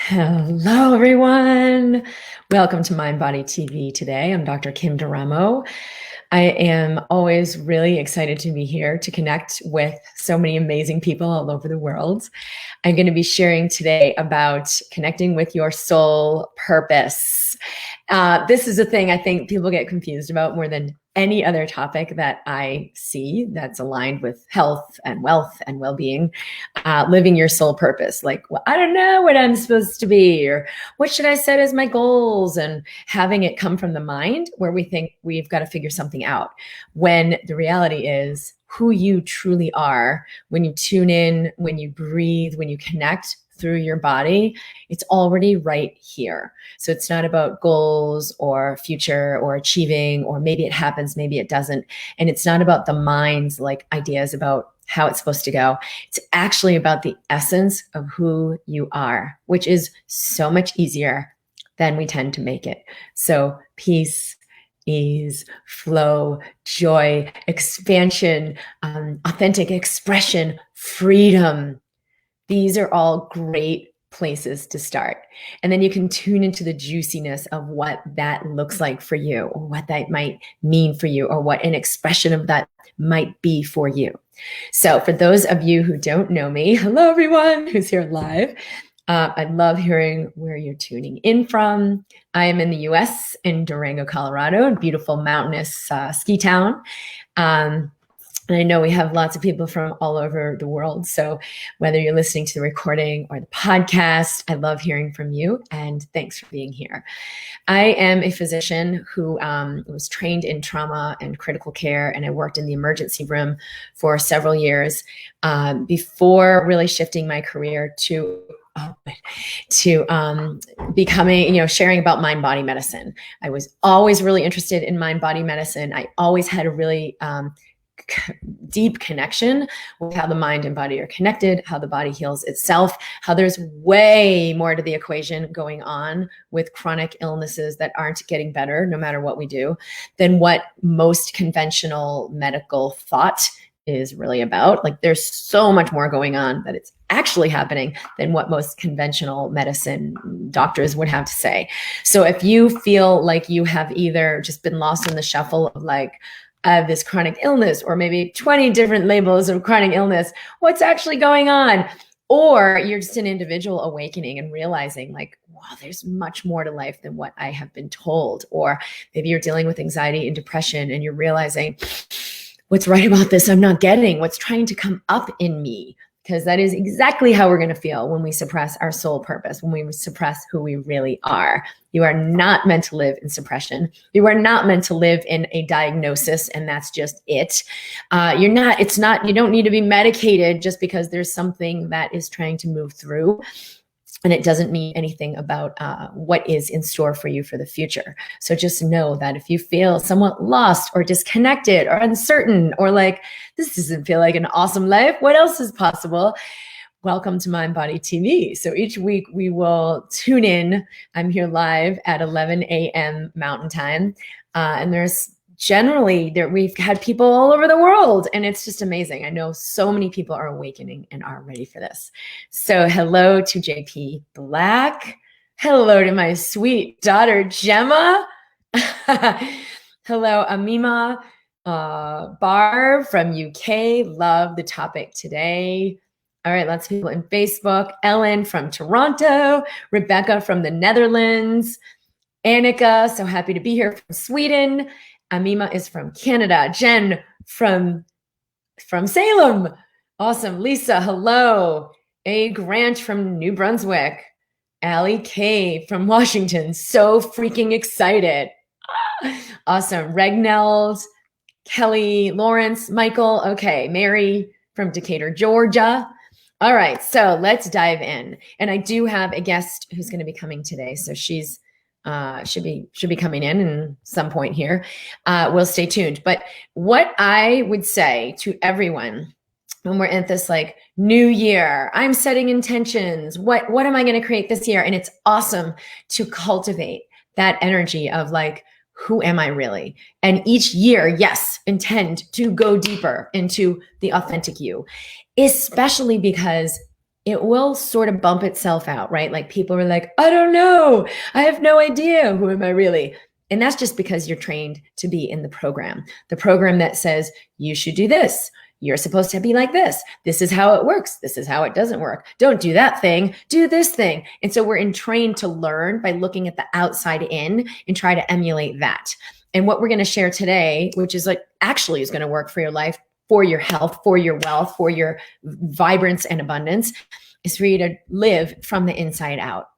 Hello, everyone. Welcome to Mind Body TV today. I'm Dr. Kim Duramo. I am always really excited to be here to connect with so many amazing people all over the world. I'm going to be sharing today about connecting with your soul purpose. This is a thing I think people get confused about more than any other topic that I see that's aligned with health and wealth and well-being. Living your soul purpose. Like, well, I don't know what I'm supposed to be, or what should I set as my goals, and having it come from the mind where we think we've got to figure something out. When the reality is who you truly are, when you tune in, when you breathe, when you connect through your body, it's already right here. So it's not about goals or future or achieving, or maybe it happens, maybe it doesn't. And it's not about the mind's like ideas about how it's supposed to go. It's actually about the essence of who you are, which is so much easier than we tend to make it. So peace, ease, flow, joy, expansion, authentic expression, freedom. These are all great places to start. And then you can tune into the juiciness of what that looks like for you, or what that might mean for you, or what an expression of that might be for you. So for those of you who don't know me, hello everyone who's here live. I love hearing where you're tuning in from. I am in the US in Durango, Colorado, a beautiful mountainous ski town. And I know we have lots of people from all over the world. So whether you're listening to the recording or the podcast, I love hearing from you, and thanks for being here. I am a physician who was trained in trauma and critical care, and I worked in the emergency room for several years before really shifting my career to becoming, sharing about mind-body medicine. I was always really interested in mind-body medicine. I always had a really deep connection with how the mind and body are connected, how the body heals itself, how there's way more to the equation going on with chronic illnesses that aren't getting better no matter what we do than what most conventional medical thought is really about. Like, there's so much more going on that it's actually happening than what most conventional medicine doctors would have to say. So if you feel like you have either just been lost in the shuffle of like, I have this chronic illness, or maybe 20 different labels of chronic illness, what's actually going on? Or you're just an individual awakening and realizing like, wow, there's much more to life than what I have been told. Or maybe you're dealing with anxiety and depression and you're realizing what's right about this I'm not getting, what's trying to come up in me. Because that is exactly how we're going to feel when we suppress our soul purpose, when we suppress who we really are. You are not meant to live in suppression. You are not meant to live in a diagnosis, and that's just it. You don't need to be medicated just because there's something that is trying to move through. And it doesn't mean anything about what is in store for you for the future. So just know that if you feel somewhat lost or disconnected or uncertain, or like, this doesn't feel like an awesome life, what else is possible? Welcome to Mind Body TV. So each week we will tune in. I'm here live at 11 a.m. Mountain Time. And we've had people all over the world, and it's just amazing. I know so many people are awakening and are ready for this. So hello to JP Black. Hello to my sweet daughter, Gemma. Hello, Amima. Barb from UK. Love the topic today. All right, lots of people in Facebook. Ellen from Toronto. Rebecca from the Netherlands. Annika, so happy to be here from Sweden. Amima is from Canada. Jen from Salem. Awesome. Lisa, hello. A Grant from New Brunswick. Allie K from Washington. So freaking excited. Awesome. Regneld, Kelly, Lawrence, Michael. Okay. Mary from Decatur, Georgia. All right. So let's dive in. And I do have a guest who's going to be coming today. So she's should be coming in some point here. We'll stay tuned. But what I would say to everyone when we're at this like new year, I'm setting intentions. What am I going to create this year? And it's awesome to cultivate that energy of like, who am I really? And each year, yes, intend to go deeper into the authentic you, especially because it will sort of bump itself out, right? Like people are like, I don't know. I have no idea. Who am I really? And that's just because you're trained to be in the program that says you should do this. You're supposed to be like this. This is how it works. This is how it doesn't work. Don't do that thing. Do this thing. And so we're trained to learn by looking at the outside in and try to emulate that. And what we're going to share today, which is like actually is going to work for your life, for your health, for your wealth, for your vibrance and abundance, is for you to live from the inside out.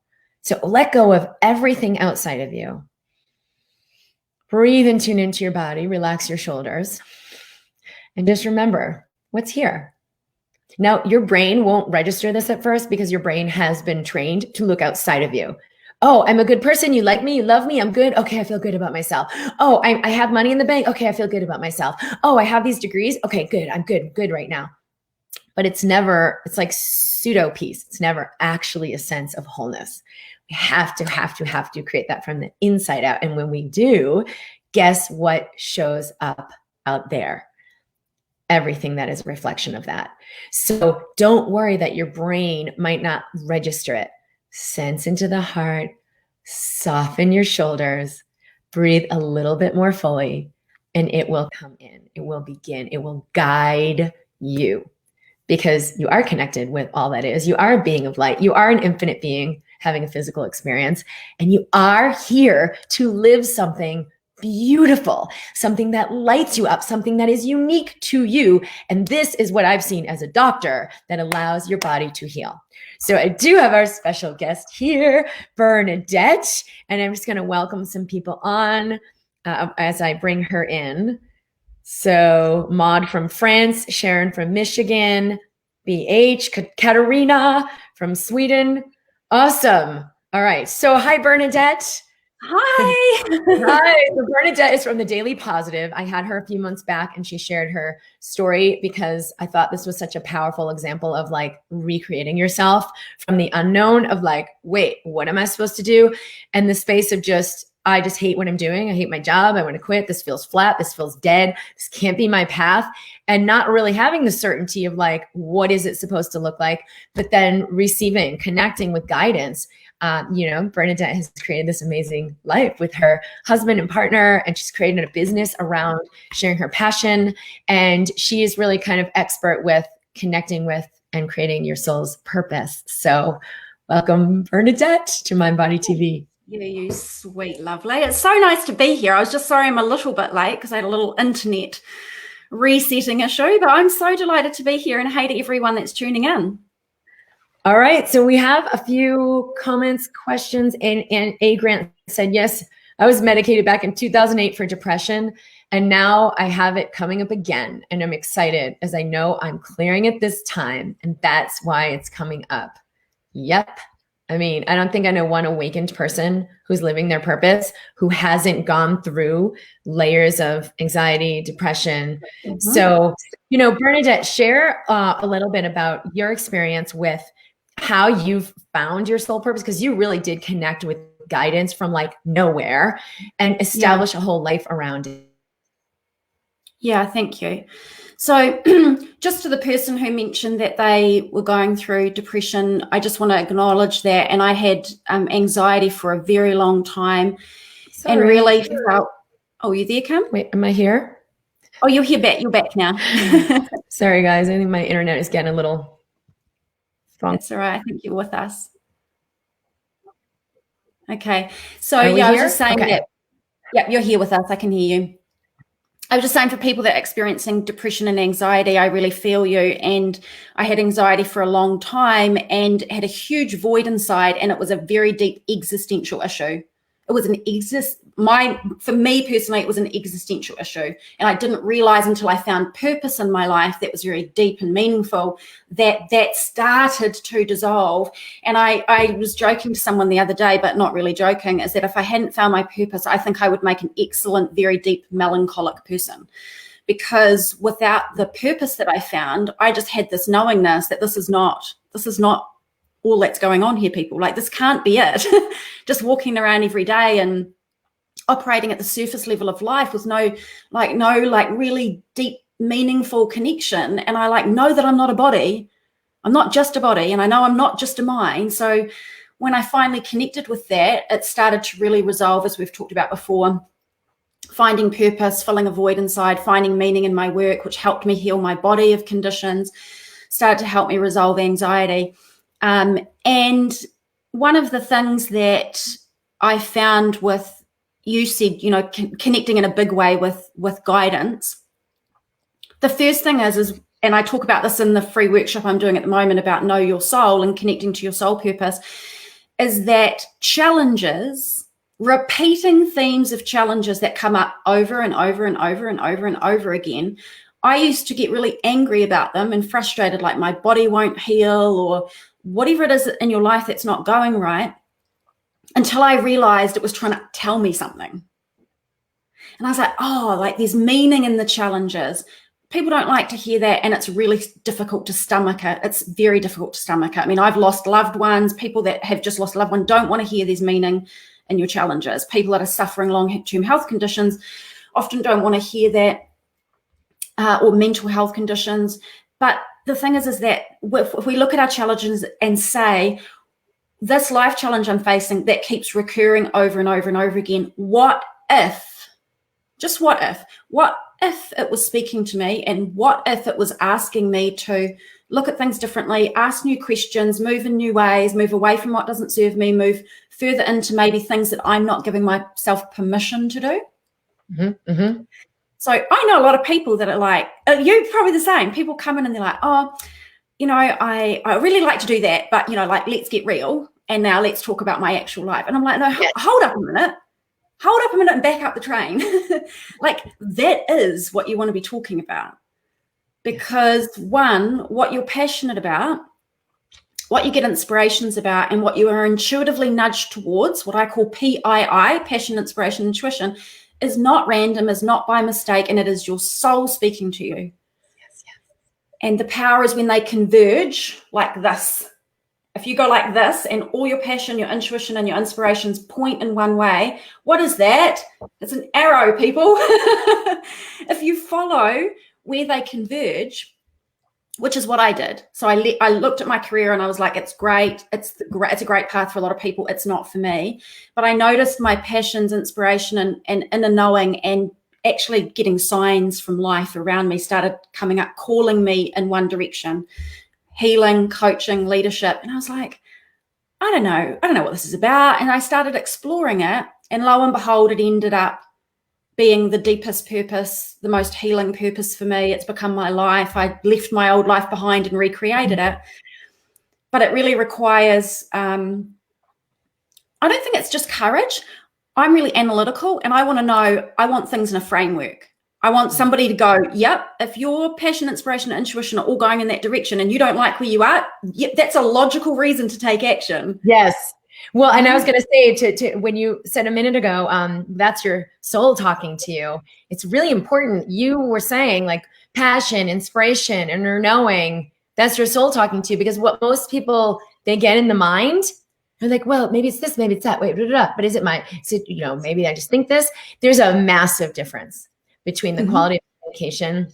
So let go of everything outside of you. Breathe and tune into your body, relax your shoulders, and just remember what's here. Now, your brain won't register this at first because your brain has been trained to look outside of you. Oh, I'm a good person. You like me. You love me. I'm good. Okay, I feel good about myself. Oh, I have money in the bank. Okay, I feel good about myself. Oh, I have these degrees. Okay, good. I'm good right now. But it's like pseudo peace. It's never actually a sense of wholeness. We have to create that from the inside out. And when we do, guess what shows up out there? Everything that is a reflection of that. So don't worry that your brain might not register it. Sense into the heart, soften your shoulders, breathe a little bit more fully, and it will come in. It will begin. It will guide you because you are connected with all that is. You are a being of light. You are an infinite being having a physical experience, and you are here to live something beautiful, something that lights you up, something that is unique to you. And this is what I've seen as a doctor that allows your body to heal. So I do have our special guest here, Bernadette, and I'm just going to welcome some people on as I bring her in. So Maud from France, Sharon from Michigan, BH, Katarina from Sweden. Awesome. All right. So hi, Bernadette. Hi. Hi. So Bernadette is from the Daily Positive. I had her a few months back and she shared her story because I thought this was such a powerful example of like recreating yourself from the unknown of like, wait, what am I supposed to do? And the space of I just hate what I'm doing. I hate my job. I want to quit. This feels flat. This feels dead. This can't be my path. And not really having the certainty of like, what is it supposed to look like? But then connecting with guidance. Bernadette has created this amazing life with her husband and partner, and she's created a business around sharing her passion. And she is really kind of expert with connecting with and creating your soul's purpose. So welcome, Bernadette, to Mind Body TV. You sweet lovely. It's so nice to be here. I was just sorry I'm a little bit late because I had a little internet resetting issue, but I'm so delighted to be here, and hey to everyone that's tuning in. All right. So we have a few comments, questions, and A. Grant said, yes, I was medicated back in 2008 for depression, and now I have it coming up again, and I'm excited as I know I'm clearing it this time, and that's why it's coming up. Yep. I mean, I don't think I know one awakened person who's living their purpose who hasn't gone through layers of anxiety, depression. Mm-hmm. So, Bernadette, share a little bit about your experience with how you've found your soul purpose, because you really did connect with guidance from like nowhere and establish a whole life around it. Yeah, thank you. So just to the person who mentioned that they were going through depression, I just want to acknowledge that. And I had anxiety for a very long time. Sorry. And really felt, oh, you there, Kim? Wait, am I here? Oh, you're here back. You're back now. Sorry, guys. I think my internet is getting a little funky. That's all right. I think you're with us. Okay. So I was just saying that, you're here with us. I can hear you. I was just saying for people that are experiencing depression and anxiety, I really feel you. And I had anxiety for a long time and had a huge void inside, and it was a very deep existential issue. It was for me personally, it was an existential issue. And I didn't realize until I found purpose in my life that was very deep and meaningful that started to dissolve. And I was joking to someone the other day, but not really joking, is that if I hadn't found my purpose, I think I would make an excellent, very deep, melancholic person. Because without the purpose that I found, I just had this knowingness that this is not all that's going on here, people. Like, this can't be it. Just walking around every day and operating at the surface level of life with no really deep, meaningful connection. And I know that I'm not a body. I'm not just a body, and I know I'm not just a mind. So when I finally connected with that, it started to really resolve, as we've talked about before, finding purpose, filling a void inside, finding meaning in my work, which helped me heal my body of conditions, started to help me resolve anxiety. And one of the things that I found with, you said, you know, connecting in a big way with guidance. The first thing is, and I talk about this in the free workshop I'm doing at the moment about know your soul and connecting to your soul purpose, is that challenges, repeating themes of challenges that come up over and over and over and over and over again, I used to get really angry about them and frustrated, like my body won't heal or whatever it is in your life that's not going right, until I realized it was trying to tell me something. And I was like, oh, like there's meaning in the challenges. People don't like to hear that, and it's really difficult to stomach it. It's very difficult to stomach it. I mean, I've lost loved ones. People that have just lost a loved one don't want to hear there's meaning in your challenges. People that are suffering long-term health conditions often don't want to hear that, or mental health conditions. But the thing is that if we look at our challenges and say, this life challenge I'm facing that keeps recurring over and over and over again, what if, just what if it was speaking to me, and what if it was asking me to look at things differently, ask new questions, move in new ways, move away from what doesn't serve me, move further into maybe things that I'm not giving myself permission to do. Mm-hmm, mm-hmm. So I know a lot of people that are like, you're probably the same. People come in and they're like, oh, you know, I really like to do that, but, you know, like, let's get real. And now let's talk about my actual life. And I'm like, no, hold up a minute. Hold up a minute and back up the train. Like, that is what you want to be talking about. Because one, what you're passionate about, what you get inspirations about, and what you are intuitively nudged towards, what I call PII, passion, inspiration, intuition, is not random, is not by mistake, and it is your soul speaking to you. Yes, yes. And the power is when they converge like this. If you go like this and all your passion, your intuition, and your inspirations point in one way, what is that? It's an arrow, people. If you follow where they converge, which is what I did. So I looked at my career and I was like, it's great. It's a great path for a lot of people. It's not for me. But I noticed my passions, inspiration, and inner knowing, and actually getting signs from life around me started coming up, calling me in one direction. Healing, coaching, leadership. And I was like, I don't know what this is about. And I started exploring it. And lo and behold, it ended up being the deepest purpose, the most healing purpose for me. It's become my life. I left my old life behind and recreated it. But it really requires, I don't think it's just courage. I'm really analytical, and I want to know, I want things in a framework. I want somebody to go, yep, if your passion, inspiration, and intuition are all going in that direction and you don't like where you are, yep, that's a logical reason to take action. Yes. Well, and I was going to say to when you said a minute ago, that's your soul talking to you. It's really important. You were saying like passion, inspiration, inner knowing, that's your soul talking to you, because what most people, they get in the mind, they're like, well, maybe it's this, maybe it's that, wait, blah, blah, blah. But is it, you know, maybe I just think this. There's a massive difference between the quality of communication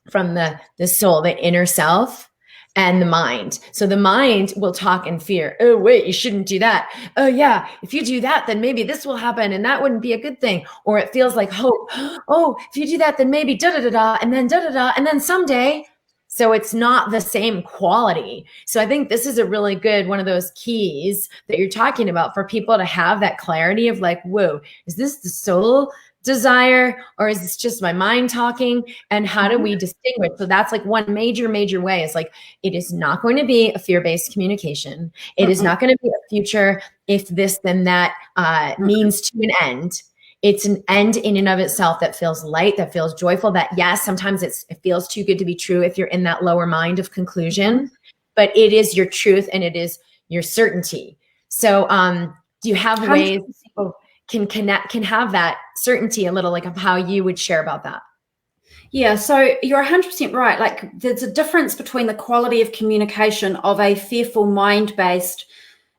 from the soul, the inner self, and the mind. So the mind will talk in fear. Oh, wait, you shouldn't do that. Oh, yeah, if you do that, then maybe this will happen, and that wouldn't be a good thing. Or it feels like hope. Oh, if you do that, then maybe da-da-da-da, and then da-da-da, and then someday. So it's not the same quality. So I think this is a really good, one of those keys that you're talking about for people to have that clarity of like, whoa, is this the soul desire, or is this just my mind talking? And how do we distinguish? So that's like one major way is like, it is not going to be a fear-based communication. It is not going to be a future if this then that means to an end. It's an end in and of itself that feels light, that feels joyful, that yes, sometimes it feels too good to be true if you're in that lower mind of conclusion, but it is your truth and it is your certainty. So do you have ways people can have that certainty a little, like of how you would share about that? Yeah, so you're 100% right. Like there's a difference between the quality of communication of a fearful mind-based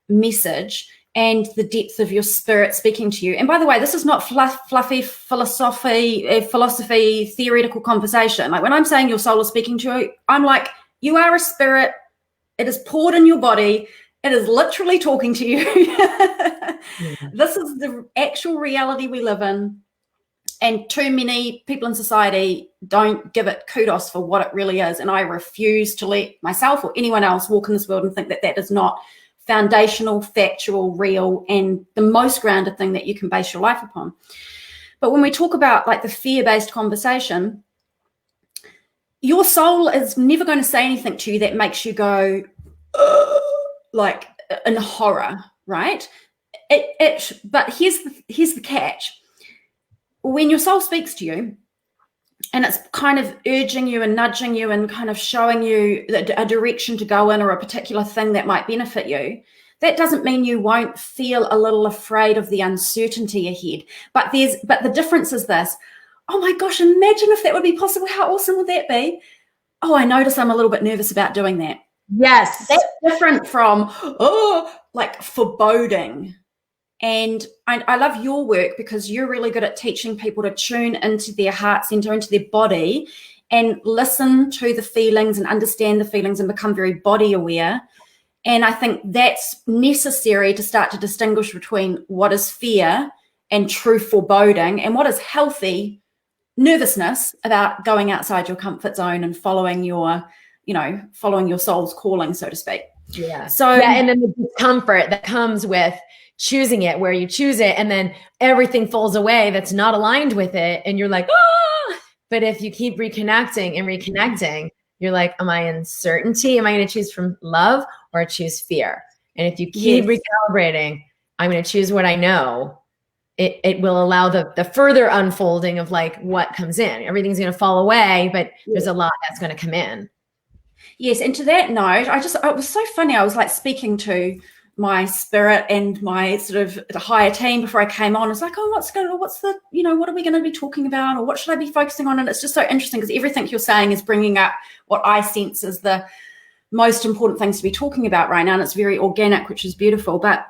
message and the depth of your spirit speaking to you. And by the way, this is not fluffy philosophy, theoretical conversation. Like when I'm saying your soul is speaking to you, I'm like, you are a spirit, It is poured in your body. It is literally talking to you. This is the actual reality we live in. And too many people in society don't give it kudos for what it really is. And I refuse to let myself or anyone else walk in this world and think that that is not foundational, factual, real, and the most grounded thing that you can base your life upon. But when we talk about like the fear-based conversation, your soul is never going to say anything to you that makes you go like in horror, right? But here's the catch. When your soul speaks to you and it's kind of urging you and nudging you and kind of showing you a direction to go in or a particular thing that might benefit you, that doesn't mean you won't feel a little afraid of the uncertainty ahead. But the difference is this. Oh my gosh, imagine if that would be possible. How awesome would that be? Oh, I notice I'm a little bit nervous about doing that. Yes. That's different from, like foreboding. And I love your work because you're really good at teaching people to tune into their heart center, into their body, and listen to the feelings and understand the feelings and become very body aware. And I think that's necessary to start to distinguish between what is fear and true foreboding and what is healthy nervousness about going outside your comfort zone and following your soul's calling, so to speak. Yeah. And then the discomfort that comes with choosing it, where you choose it and then everything falls away that's not aligned with it. And you're like, ah, but if you keep reconnecting, you're like, am I in certainty? Am I going to choose from love or choose fear? And if you keep recalibrating, I'm going to choose what I know. It will allow the further unfolding of like what comes in. Everything's going to fall away, but there's a lot that's going to come in. Yes. And to that note, it was so funny. I was like speaking to my spirit and my sort of the higher team before I came on. It's like, what are we going to be talking about, or what should I be focusing on? And it's just so interesting because everything you're saying is bringing up what I sense is the most important things to be talking about right now. And it's very organic, which is beautiful. But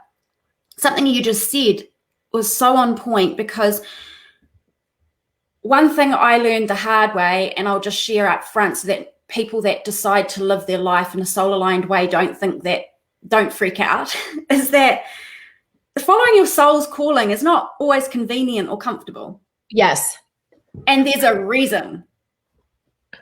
something you just said was so on point, because one thing I learned the hard way, and I'll just share up front so that people that decide to live their life in a soul-aligned way don't freak out, is that following your soul's calling is not always convenient or comfortable. Yes. And there's a reason.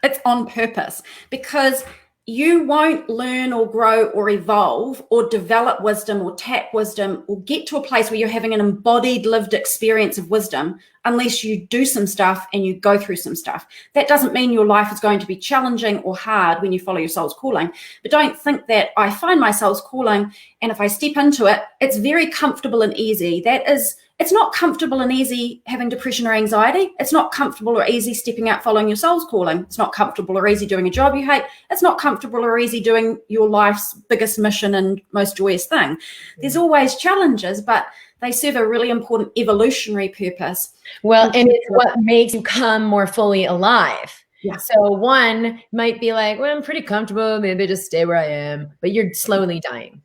It's on purpose, because you won't learn or grow or evolve or develop wisdom or tap wisdom or get to a place where you're having an embodied lived experience of wisdom unless you do some stuff and you go through some stuff. That doesn't mean your life is going to be challenging or hard when you follow your soul's calling. But don't think that I find my soul's calling and if I step into it, it's very comfortable and easy. It's not comfortable and easy having depression or anxiety. It's not comfortable or easy stepping out following your soul's calling. It's not comfortable or easy doing a job you hate. It's not comfortable or easy doing your life's biggest mission and most joyous thing. There's always challenges, but they serve a really important evolutionary purpose. Well, and it's what makes you come more fully alive. Yeah. So one might be like, well, I'm pretty comfortable. Maybe just stay where I am, but you're slowly dying.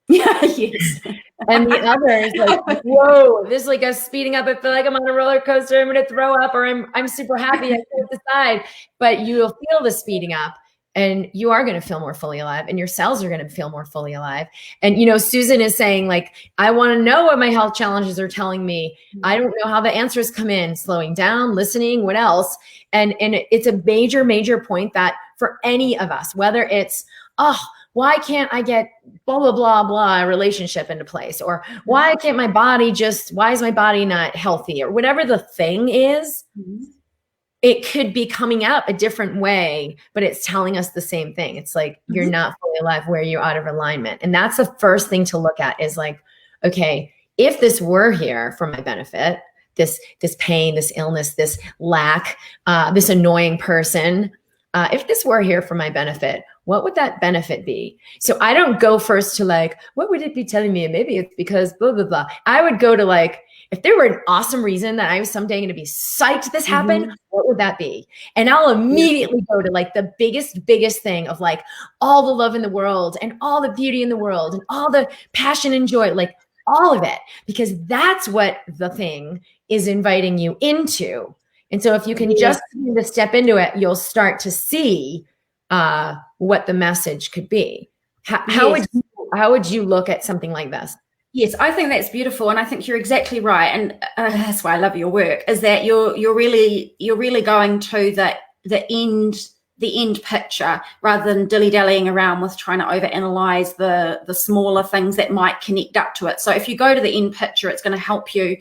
Yeah, yes. And the other is like, whoa, this is like a speeding up. I feel like I'm on a roller coaster. I'm going to throw up, or I'm super happy. I can't decide. But you'll feel the speeding up, and you are going to feel more fully alive, and your cells are going to feel more fully alive. And, Susan is saying, like, I want to know what my health challenges are telling me. I don't know how the answers come in, slowing down, listening, what else? And it's a major, major point that for any of us, whether it's, why can't I get blah, blah, blah, blah, relationship into place? Or why is my body not healthy? Or whatever the thing is, it could be coming up a different way, but it's telling us the same thing. It's like, you're not fully alive, where you're out of alignment. And that's the first thing to look at is like, okay, if this were here for my benefit, this pain, this illness, this lack, this annoying person, if this were here for my benefit, what would that benefit be? So I don't go first to like, what would it be telling me? And maybe it's because blah, blah, blah. I would go to like, if there were an awesome reason that I was someday going to be psyched this happened, what would that be? And I'll immediately go to like the biggest thing of like all the love in the world and all the beauty in the world and all the passion and joy, like all of it, because that's what the thing is inviting you into. And so if you can just begin to step into it, you'll start to see what the message could be. How would you look at something like this? Yes, I think that's beautiful, and I think you're exactly right, and that's why I love your work. Is that you're really going to the end picture rather than dilly-dallying around with trying to overanalyze the smaller things that might connect up to it. So if you go to the end picture, it's going to help you.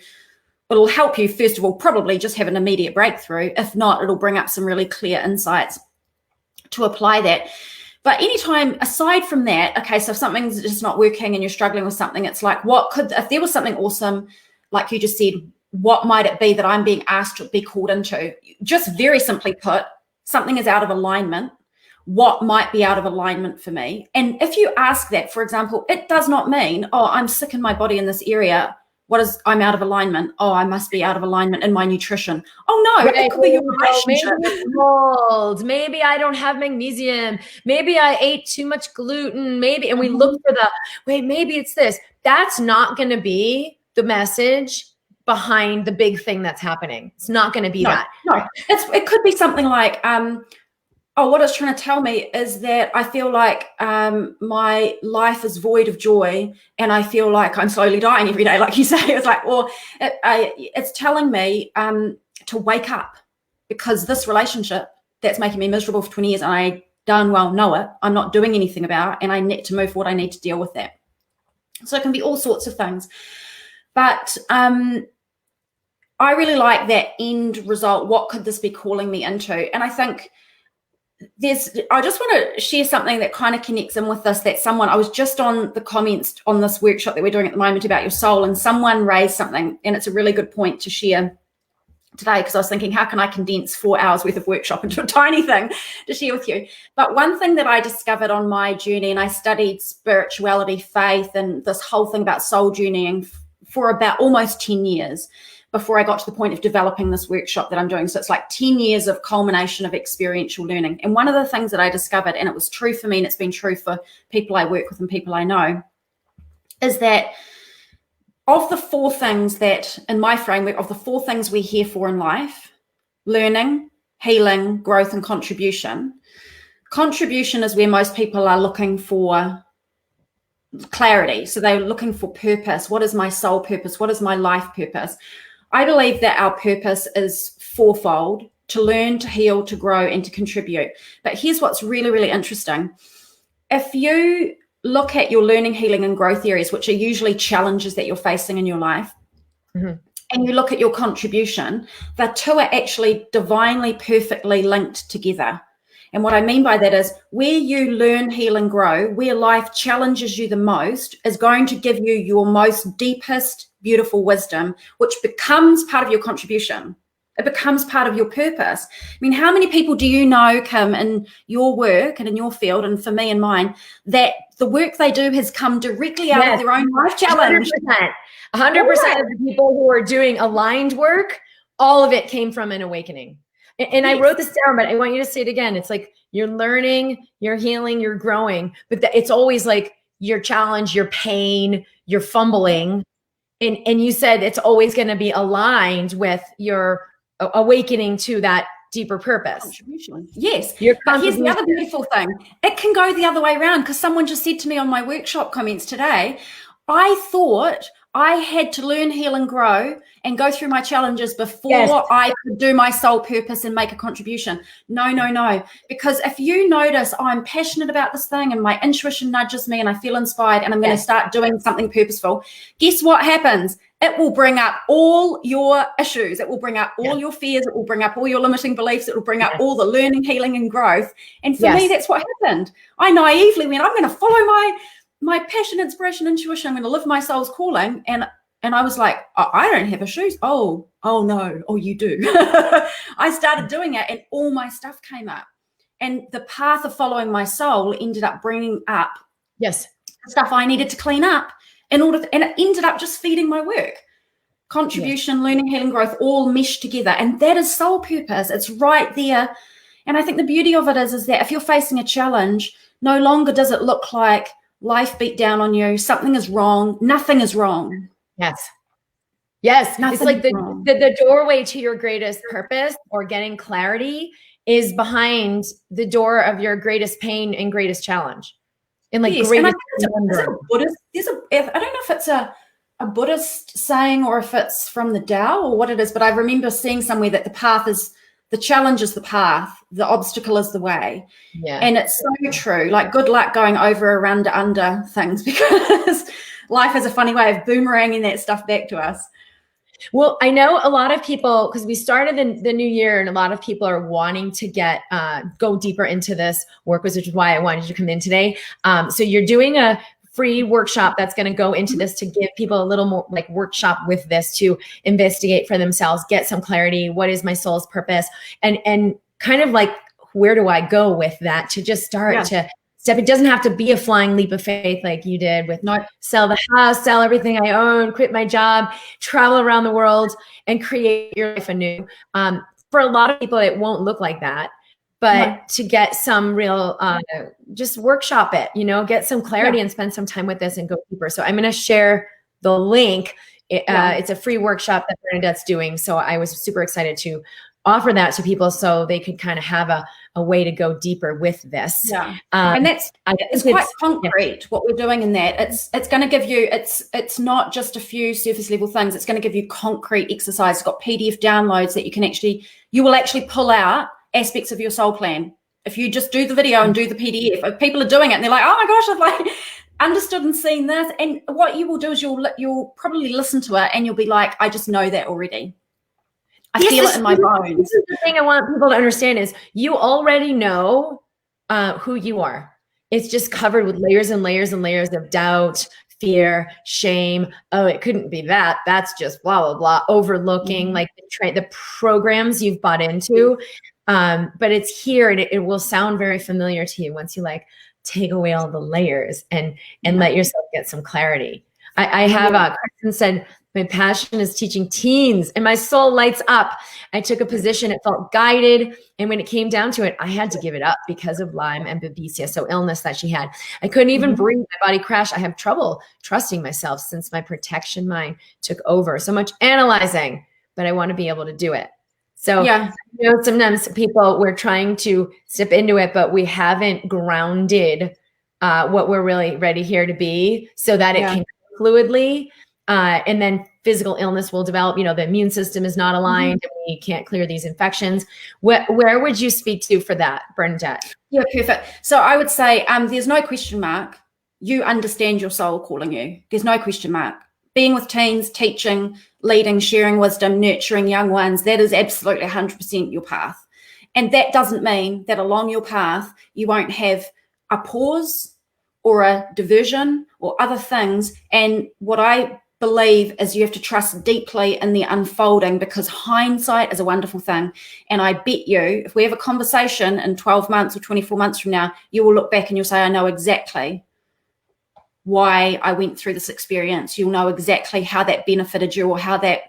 It'll help you, first of all, probably just have an immediate breakthrough. If not, it'll bring up some really clear insights to apply that. But anytime aside from that, okay, so if something's just not working and you're struggling with something, it's like, if there was something awesome, like you just said, what might it be that I'm being asked to be called into? Just very simply put, something is out of alignment. What might be out of alignment for me? And if you ask that, for example, it does not mean, oh, I'm sick in my body in this area. I'm out of alignment? Oh, I must be out of alignment in my nutrition. Oh no, it could be your relationship. Maybe mold. Maybe I don't have magnesium. Maybe I ate too much gluten. Maybe, and we look for maybe it's this. That's not going to be the message behind the big thing that's happening. It's not going to be that. No, it could be something like, what it's trying to tell me is that I feel like my life is void of joy, and I feel like I'm slowly dying every day, like you say. It's like, it's telling me to wake up, because this relationship that's making me miserable for 20 years, and I darn well know it, I'm not doing anything about, and I need to move forward. I need to deal with that. So it can be all sorts of things. But I really like that end result. What could this be calling me into? And I think I just want to share something that kind of connects in with this, that I was just on the comments on this workshop that we're doing at the moment about your soul, and someone raised something, and it's a really good point to share today, because I was thinking, how can I condense 4 hours worth of workshop into a tiny thing to share with you? But one thing that I discovered on my journey, and I studied spirituality, faith, and this whole thing about soul journeying for about almost 10 years before I got to the point of developing this workshop that I'm doing. So it's like 10 years of culmination of experiential learning. And one of the things that I discovered, and it was true for me, and it's been true for people I work with and people I know, is that of the 4 things that, in my framework, of the 4 things we're here for in life: learning, healing, growth, and contribution. Contribution is where most people are looking for clarity. So they're looking for purpose. What is my soul purpose? What is my life purpose? I believe that our purpose is fourfold: to learn, to heal, to grow, and to contribute. But here's what's really, really interesting. If you look at your learning, healing, and growth areas, which are usually challenges that you're facing in your life, and you look at your contribution, the 2 are actually divinely, perfectly linked together. And what I mean by that is, where you learn, heal, and grow, where life challenges you the most, is going to give you your most deepest, beautiful wisdom, which becomes part of your contribution. It becomes part of your purpose. I mean, how many people do you know, Kim, in your work and in your field, and for me and mine, that the work they do has come directly out of their own life challenge? 100% of the people who are doing aligned work, all of it came from an awakening. And I wrote this down, but I want you to say it again. It's like you're learning, you're healing, you're growing, but it's always like your challenge, your pain, your fumbling. And you said it's always going to be aligned with your awakening to that deeper purpose. Contribution. Yes. But here's the other beautiful thing. It can go the other way around, because someone just said to me on my workshop comments today, I thought I had to learn, heal, and grow and go through my challenges before I could do my soul purpose and make a contribution. No. Because if you notice, I'm passionate about this thing and my intuition nudges me and I feel inspired and I'm going to start doing something purposeful, guess what happens? It will bring up all your issues. It will bring up all your fears. It will bring up all your limiting beliefs. It will bring up all the learning, healing, and growth. And for me, that's what happened. I naively went, I'm going to follow my passion, inspiration, intuition. I'm going to live my soul's calling. And I was like, I don't have issues. Oh no. Oh, you do. I started doing it and all my stuff came up. And the path of following my soul ended up bringing up stuff I needed to clean up and it ended up just feeding my work. Contribution, learning, healing, growth, all meshed together. And that is soul purpose. It's right there. And I think the beauty of it is that if you're facing a challenge, no longer does it look like life beat down on you. Something is wrong. Nothing is wrong. Yes. It's like the doorway to your greatest purpose or getting clarity is behind the door of your greatest pain and greatest challenge. in like yes. greatest. And I think it's a Buddhist. I don't know if it's a Buddhist saying or if it's from the Tao or what it is, but I remember seeing somewhere that the challenge is the path, the obstacle is the way. Yeah. And it's so true. Like, good luck going over, around, under things, because life has a funny way of boomeranging that stuff back to us. Well, I know a lot of people, because we started the new year and a lot of people are wanting to go deeper into this work, which is why I wanted you to come in today. So you're doing a free workshop that's going to go into this to give people a little more like workshop with this to investigate for themselves, get some clarity. What is my soul's purpose? And kind of like, where do I go with that to just start to step? It doesn't have to be a flying leap of faith like you did with not sell the house, sell everything I own, quit my job, travel around the world and create your life anew. For a lot of people, it won't look like that. But to get some real, just workshop it, get some clarity and spend some time with this and go deeper. So I'm going to share the link. It's a free workshop that Bernadette's doing. So I was super excited to offer that to people so they could kind of have a way to go deeper with this. Yeah. And it's quite concrete what we're doing in that. It's going to give you, it's not just a few surface level things. It's going to give you concrete exercise. It's got PDF downloads that you will actually pull out aspects of your soul plan. If you just do the video and do the PDF, if people are doing it and they're like, oh my gosh, I've like understood and seen this. And what you will do is you'll probably listen to it and you'll be like, I just know that already. I feel it in my bones. This is the thing I want people to understand is you already know who you are. It's just covered with layers and layers and layers of doubt, fear, shame. Oh, it couldn't be that. That's just blah, blah, blah. Overlooking like the programs you've bought into. But it's here and it will sound very familiar to you once you like take away all the layers and let yourself get some clarity. I have Kristen said, my passion is teaching teens and my soul lights up. I took a position, it felt guided. And when it came down to it, I had to give it up because of Lyme and babesia, so illness that she had. I couldn't even breathe, my body crashed. I have trouble trusting myself since my protection mind took over. So much analyzing, but I want to be able to do it. So sometimes we're trying to step into it, but we haven't grounded what we're really ready here to be so that it can fluidly. And then physical illness will develop, the immune system is not aligned and we can't clear these infections. Where would you speak to for that, Bernadette? Yeah, perfect. So I would say there's no question mark. You understand your soul calling you. There's no question mark. Being with teens, teaching, leading, sharing wisdom, nurturing young ones, that is absolutely 100% your path. And that doesn't mean that along your path, you won't have a pause or a diversion or other things. And what I believe is you have to trust deeply in the unfolding, because hindsight is a wonderful thing. And I bet you, if we have a conversation in 12 months or 24 months from now, you will look back and you'll say, I know exactly why I went through this experience. You'll know exactly how that benefited you or how that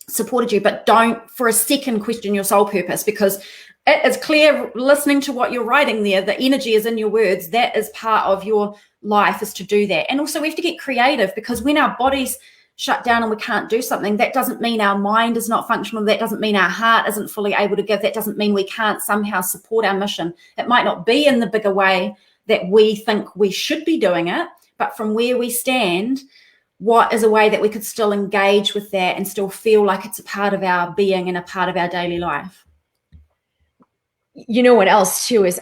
supported you. But don't for a second question your soul purpose, because it is clear listening to what you're writing there, the energy is in your words. That is part of your life, is to do that. And also we have to get creative, because when our bodies shut down and we can't do something, that doesn't mean our mind is not functional. That doesn't mean our heart isn't fully able to give. That doesn't mean we can't somehow support our mission. It might not be in the bigger way that we think we should be doing it, but from where we stand, what is a way that we could still engage with that and still feel like it's a part of our being and a part of our daily life? You know what else too is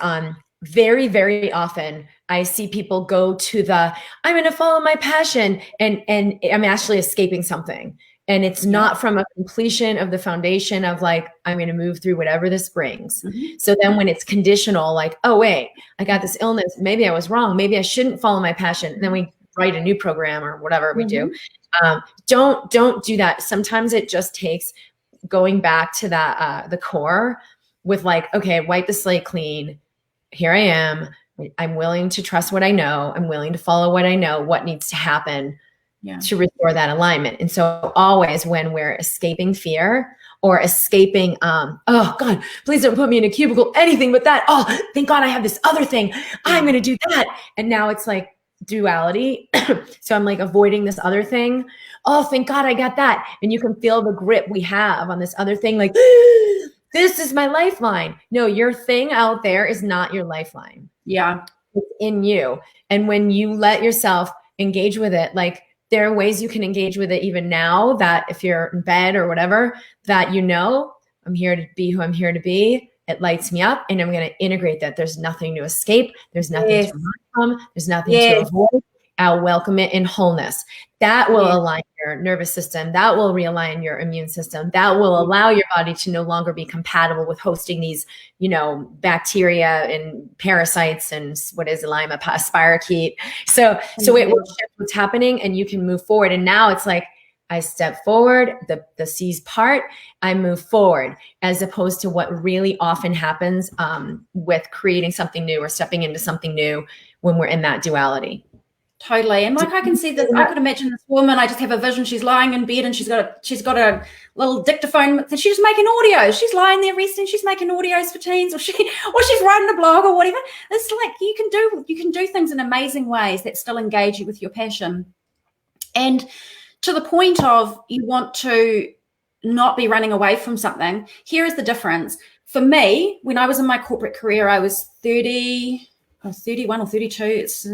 very, very often I see people go to I'm going to follow my passion and I'm actually escaping something. And it's not from a completion of the foundation of like, I'm going to move through whatever this brings. So then when it's conditional, like, oh, wait, I got this illness. Maybe I was wrong. Maybe I shouldn't follow my passion. And then we write a new program or whatever we do. Don't do that. Sometimes it just takes going back to that, the core with like, okay, wipe the slate clean. Here I am. I'm willing to trust what I know. I'm willing to follow what I know, what needs to happen to restore that alignment. And so always when we're escaping fear or escaping, oh God, please don't put me in a cubicle, anything but that. Oh, thank God I have this other thing. I'm going to do that. And now it's like duality. So I'm like avoiding this other thing. Oh, thank God I got that. And you can feel the grip we have on this other thing. Like, this is my lifeline. No, your thing out there is not your lifeline. Yeah. It's in you. And when you let yourself engage with it, like there are ways you can engage with it even now, that if you're in bed or whatever, that I'm here to be who I'm here to be. It lights me up, and I'm going to integrate that. There's nothing to escape. There's nothing to run from. There's nothing to avoid. I'll welcome it in wholeness. That will align your nervous system. That will realign your immune system. That will allow your body to no longer be compatible with hosting these, bacteria and parasites and what is Lyme, spirochete. So it will shift what's happening, and you can move forward. And now it's like, I step forward, the C's part, I move forward, as opposed to what really often happens with creating something new or stepping into something new when we're in that duality. Totally. And like, I can see this, I could imagine this woman, I just have a vision, she's lying in bed and she's got a little dictaphone, and she's making audios. She's lying there resting, she's making audios for teens, or she's writing a blog or whatever. It's like you can do things in amazing ways that still engage you with your passion. And to the point of, you want to not be running away from something. Here is the difference. For me, when I was in my corporate career, I was 31 or 32. It's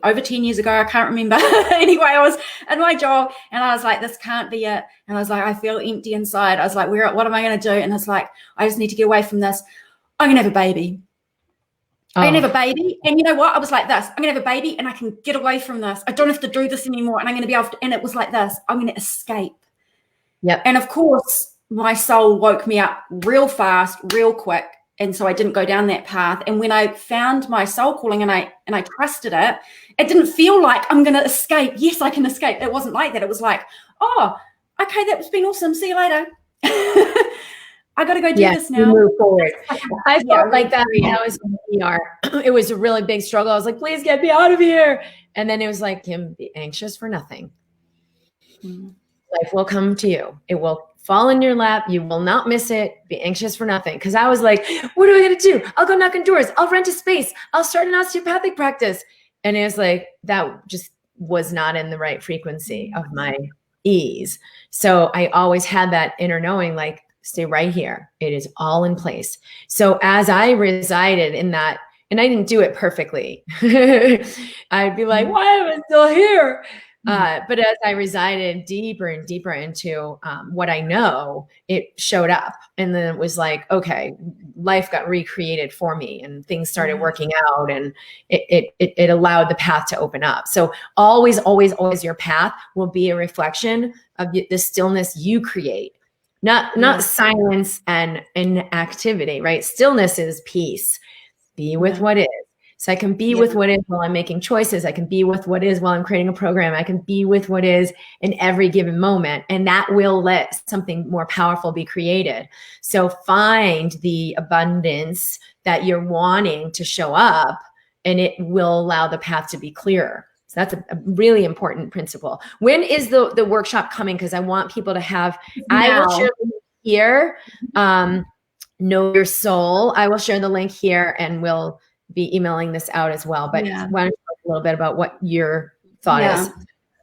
over 10 years ago. I can't remember. Anyway, I was in my job and I was like, this can't be it. And I was like, I feel empty inside. I was like, what am I going to do? And it's like, I just need to get away from this. I'm going to have a baby. I'm going to have a baby. And you know what? I was like this. I'm going to have a baby and I can get away from this. I don't have to do this anymore. And I'm going to be able to, and it was like this. I'm going to escape. Yep. And of course, my soul woke me up real fast, real quick. And so I didn't go down that path. And when I found my soul calling and I trusted it, it didn't feel like I'm going to escape. Yes, I can escape. It wasn't like that. It was like, oh, okay, that's been awesome. See you later. I got to go do this now. Move forward. I felt like that when I was in ER. It was a really big struggle. I was like, please get me out of here. And then it was like, Kim, be anxious for nothing. Life will come to you. It will fall in your lap. You will not miss it. Be anxious for nothing. Because I was like, what am I going to do? I'll go knock on doors. I'll rent a space. I'll start an osteopathic practice. And it was like, that just was not in the right frequency of my ease. So I always had that inner knowing, like, stay right here. It is all in place. So as I resided in that, and I didn't do it perfectly, I'd be like, why am I still here? But as I resided deeper and deeper into what I know, it showed up. And then it was like, okay, life got recreated for me and things started working out, and it allowed the path to open up. So always, always, always your path will be a reflection of the stillness you create. Not silence and inactivity, right? Stillness is peace. Be with what is. So I can be with what is while I'm making choices. I can be with what is while I'm creating a program. I can be with what is in every given moment. And that will let something more powerful be created. So find the abundance that you're wanting to show up, and it will allow the path to be clearer. So that's a really important principle. When is the workshop coming? Because I want people to have, I will share the link here. Know Your Soul. I will share the link here, and we'll be emailing this out as well. But why don't you talk a little bit about what your thought is?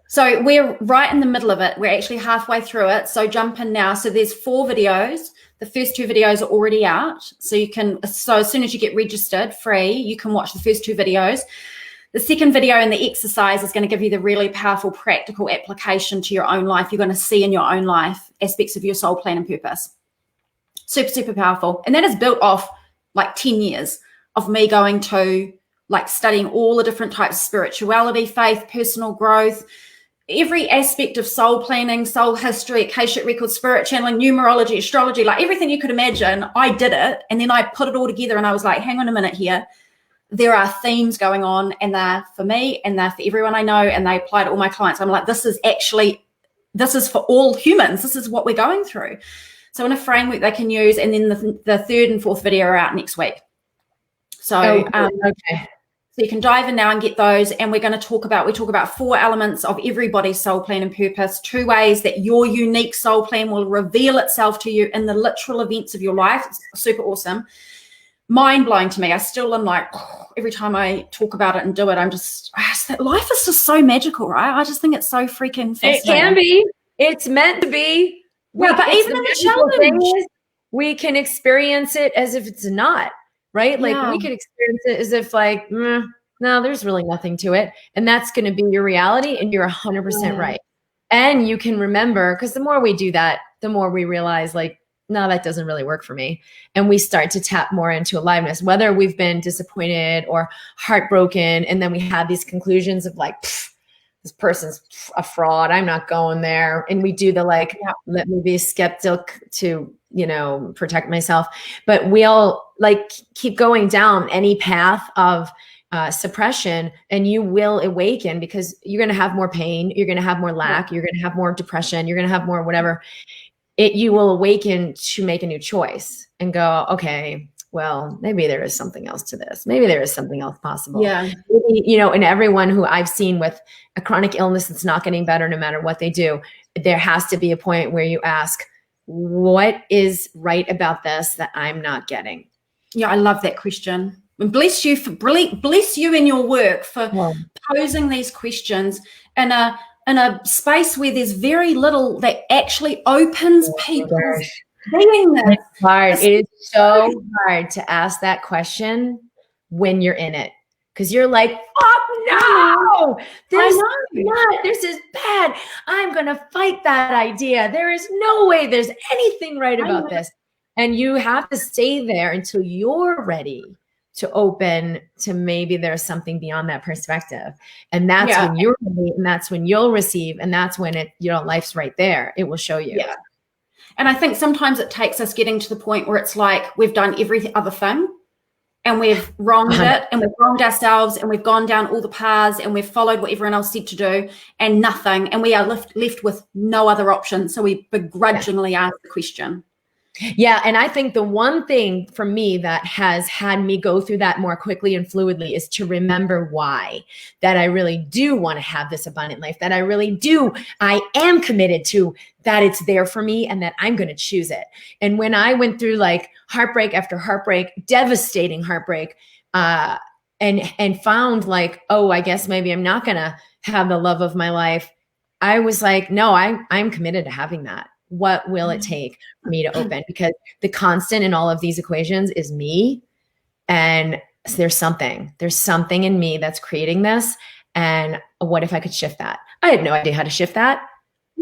So we're right in the middle of it. We're actually halfway through it. So jump in now. So there's 4 videos. The first 2 videos are already out. So as soon as you get registered free, you can watch the first 2 videos. The second video and the exercise is going to give you the really powerful practical application to your own life. You're going to see in your own life aspects of your soul plan and purpose. Super, super powerful. And that is built off like 10 years of me going to like studying all the different types of spirituality, faith, personal growth, every aspect of soul planning, soul history, Akashic records, spirit channeling, numerology, astrology, like everything you could imagine. I did it. And then I put it all together and I was like, hang on a minute here. There are themes going on, and they're for me and they're for everyone I know, and they apply to all my clients. I'm like, this is for all humans. This is what we're going through. So in a framework they can use, and then the 3rd and 4th video are out next week. So, so you can dive in now and get those. And we talk about 4 elements of everybody's soul plan and purpose, 2 ways that your unique soul plan will reveal itself to you in the literal events of your life. It's super awesome. Mind blowing to me. I still am like, every time I talk about it and do it, life is just so magical, right? I just think it's so freaking fascinating. It can be. It's meant to be. But even in the challenge, we can experience it as if it's not, right? Like we can experience it as if like, not no, there's really nothing to it. And that's going to be your reality, and you're 100% right. And you can remember, because the more we do that, the more we realize, like, no, that doesn't really work for me. And we start to tap more into aliveness, whether we've been disappointed or heartbroken. And then we have these conclusions of like, this person's a fraud, I'm not going there. And we do the like, let me be skeptic to, protect myself. But we'll like keep going down any path of suppression, and you will awaken, because you're going to have more pain. You're going to have more lack. You're going to have more depression. You're going to have more whatever. You will awaken to make a new choice and go, okay, well, maybe there is something else to this. Maybe there is something else possible. Yeah. Maybe, and everyone who I've seen with a chronic illness that's not getting better, no matter what they do, there has to be a point where you ask, what is right about this that I'm not getting? Yeah, I love that question. And bless you in your work for posing these questions in a space where there's very little that actually opens people's beingness. It's hard. It is so hard to ask that question when you're in it, because you're like, oh no, this is bad. I'm going to fight that idea. There is no way there's anything right about this. And you have to stay there until you're ready to open to maybe there's something beyond that perspective. And that's when you're ready, and that's when you'll receive. And that's when life's right there. It will show you. Yeah. And I think sometimes it takes us getting to the point where it's like we've done every other thing, and we've wronged it, and we've wronged ourselves, and we've gone down all the paths, and we've followed what everyone else said to do, and nothing. And we are left with no other option. So we begrudgingly ask the question. Yeah. And I think the one thing for me that has had me go through that more quickly and fluidly is to remember why, that I really do want to have this abundant life, that I am committed to, that it's there for me, and that I'm going to choose it. And when I went through like heartbreak after heartbreak, devastating heartbreak, and found like, oh, I guess maybe I'm not going to have the love of my life, I was like, no, I'm committed to having that. What will it take for me to open? Because the constant in all of these equations is me. And there's something in me that's creating this. And what if I could shift that? I had no idea how to shift that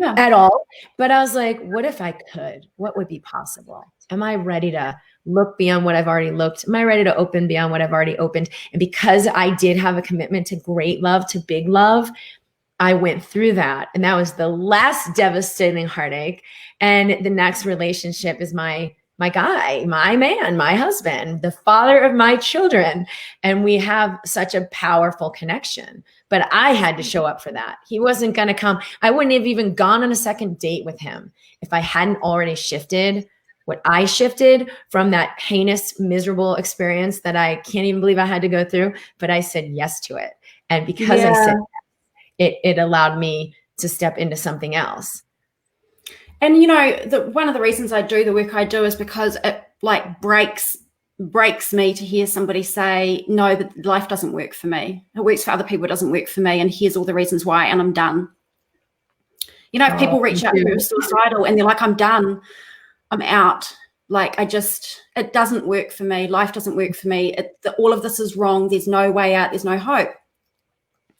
at all. But I was like, what if I could? What would be possible? Am I ready to look beyond what I've already looked? Am I ready to open beyond what I've already opened? And because I did have a commitment to great love, to big love, I went through that. And that was the last devastating heartache. And the next relationship is my guy, my man, my husband, the father of my children. And we have such a powerful connection. But I had to show up for that. He wasn't going to come. I wouldn't have even gone on a second date with him if I hadn't already shifted what I shifted from that heinous, miserable experience that I can't even believe I had to go through. But I said yes to it. And because I said it allowed me to step into something else. And, one of the reasons I do the work I do is because it like breaks me to hear somebody say, no, but life doesn't work for me. It works for other people. It doesn't work for me. And here's all the reasons why. And I'm done. If people reach out who are suicidal and they're like, I'm done, I'm out. Like, it doesn't work for me. Life doesn't work for me. All of this is wrong. There's no way out. There's no hope.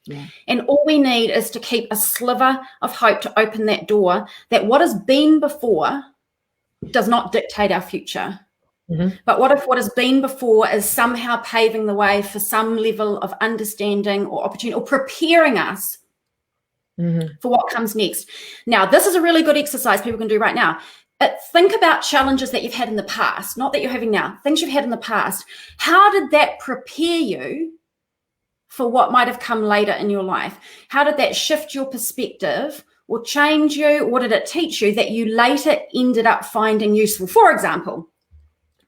Yeah. And all we need is to keep a sliver of hope to open that door, that what has been before does not dictate our future. Mm-hmm. But what if what has been before is somehow paving the way for some level of understanding or opportunity, or preparing us for what comes next? Now, this is a really good exercise people can do right now. Think about challenges that you've had in the past, not that you're having now, things you've had in the past. How did that prepare you for what might have come later in your life? How did that shift your perspective or change you? What did it teach you that you later ended up finding useful? For example,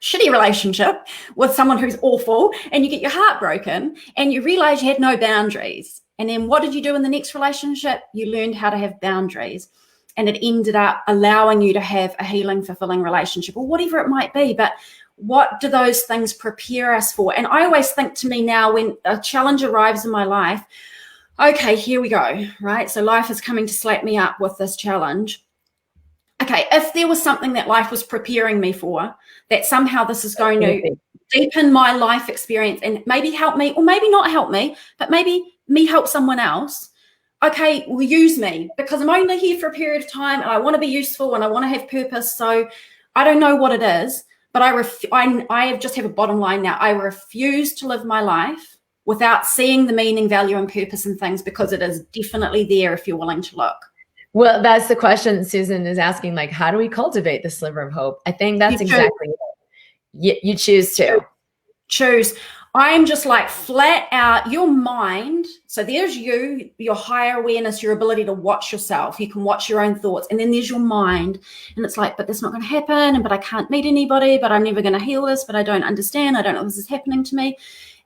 shitty relationship with someone who's awful, and you get your heart broken and you realize you had no boundaries. And then what did you do in the next relationship? You learned how to have boundaries, and it ended up allowing you to have a healing, fulfilling relationship, or whatever it might be. But what do those things prepare us for? And I always think to me now, when a challenge arrives in my life, okay, here we go, right? So life is coming to slap me up with this challenge. Okay, if there was something that life was preparing me for, that somehow this is going to deepen my life experience and maybe help me, or maybe not help me, but maybe me help someone else. Okay, well, use me, because I'm only here for a period of time and I want to be useful and I want to have purpose. So I don't know what it is, but I just have a bottom line now. I refuse to live my life without seeing the meaning, value, and purpose in things, because it is definitely there if you're willing to look. Well, that's the question Susan is asking, like, how do we cultivate the sliver of hope? I think that's exactly it. You choose to. Choose. I'm just like flat out your mind. So there's you, your higher awareness, your ability to watch yourself. You can watch your own thoughts. And then there's your mind. And it's like, but that's not going to happen. But I can't meet anybody. But I'm never going to heal this. But I don't understand. I don't know if this is happening to me.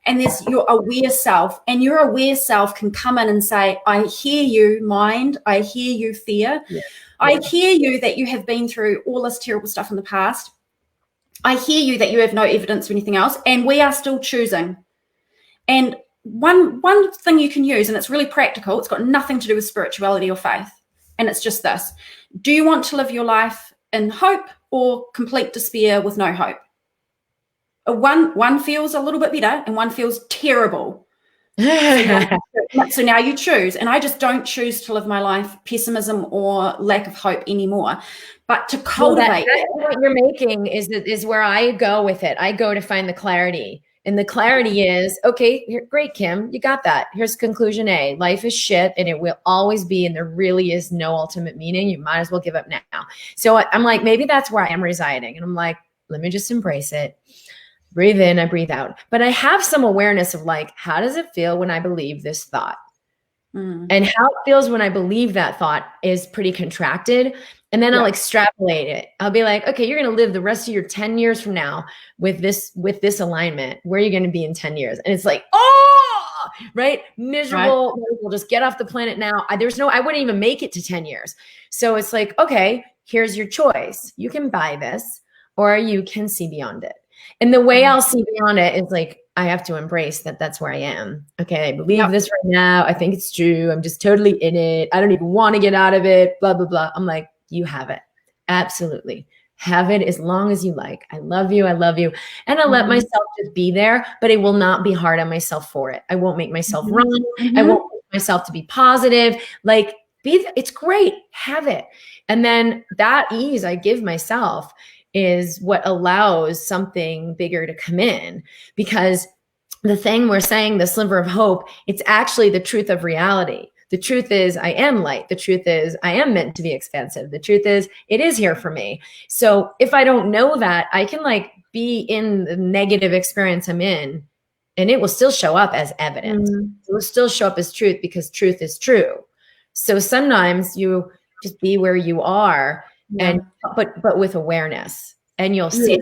And there's your aware self. And your aware self can come in and say, I hear you, mind. I hear you, fear. Yeah. I hear you that you have been through all this terrible stuff in the past. I hear you that you have no evidence or anything else, and we are still choosing. And one thing you can use, and it's really practical, it's got nothing to do with spirituality or faith, and it's just this. Do you want to live your life in hope or complete despair with no hope? One feels a little bit better and one feels terrible. So now you choose, and I just don't choose to live my life pessimism or lack of hope anymore. But to cultivate what you're making is where I go with it. I go to find the clarity, and the clarity is, okay, great, Kim, you got that. Here's conclusion A: life is shit, and it will always be, and there really is no ultimate meaning. You might as well give up now. So I'm like, maybe that's where I am residing, and I'm like, let me just embrace it. Breathe in, I breathe out. But I have some awareness of like, how does it feel when I believe this thought? And how it feels when I believe that thought is pretty contracted. And then I'll extrapolate it. I'll be like, okay, you're going to live the rest of your 10 years from now with this alignment. Where are you going to be in 10 years? And it's like, oh, right. Miserable. Right. We'll just get off the planet now. I wouldn't even make it to 10 years. So it's like, okay, here's your choice. You can buy this, or you can see beyond it. And the way I'll see beyond it is like, I have to embrace that that's where I am. Okay, I believe this right now. I think it's true. I'm just totally in it. I don't even want to get out of it, blah, blah, blah. I'm like, you have it. Absolutely. Have it as long as you like. I love you. I love you. And I'll let myself just be there, but I will not be hard on myself for it. I won't make myself run. I won't make myself to be positive. Like, it's great. Have it. And then that ease I give myself is what allows something bigger to come in, because the thing we're saying, the sliver of hope, it's actually the truth of reality. The truth is I am light. The truth is I am meant to be expansive. The truth is it is here for me. So if I don't know that, I can like be in the negative experience I'm in, and it will still show up as evidence. It will still show up as truth, because truth is true. So sometimes you just be where you are, and but with awareness, and you'll see.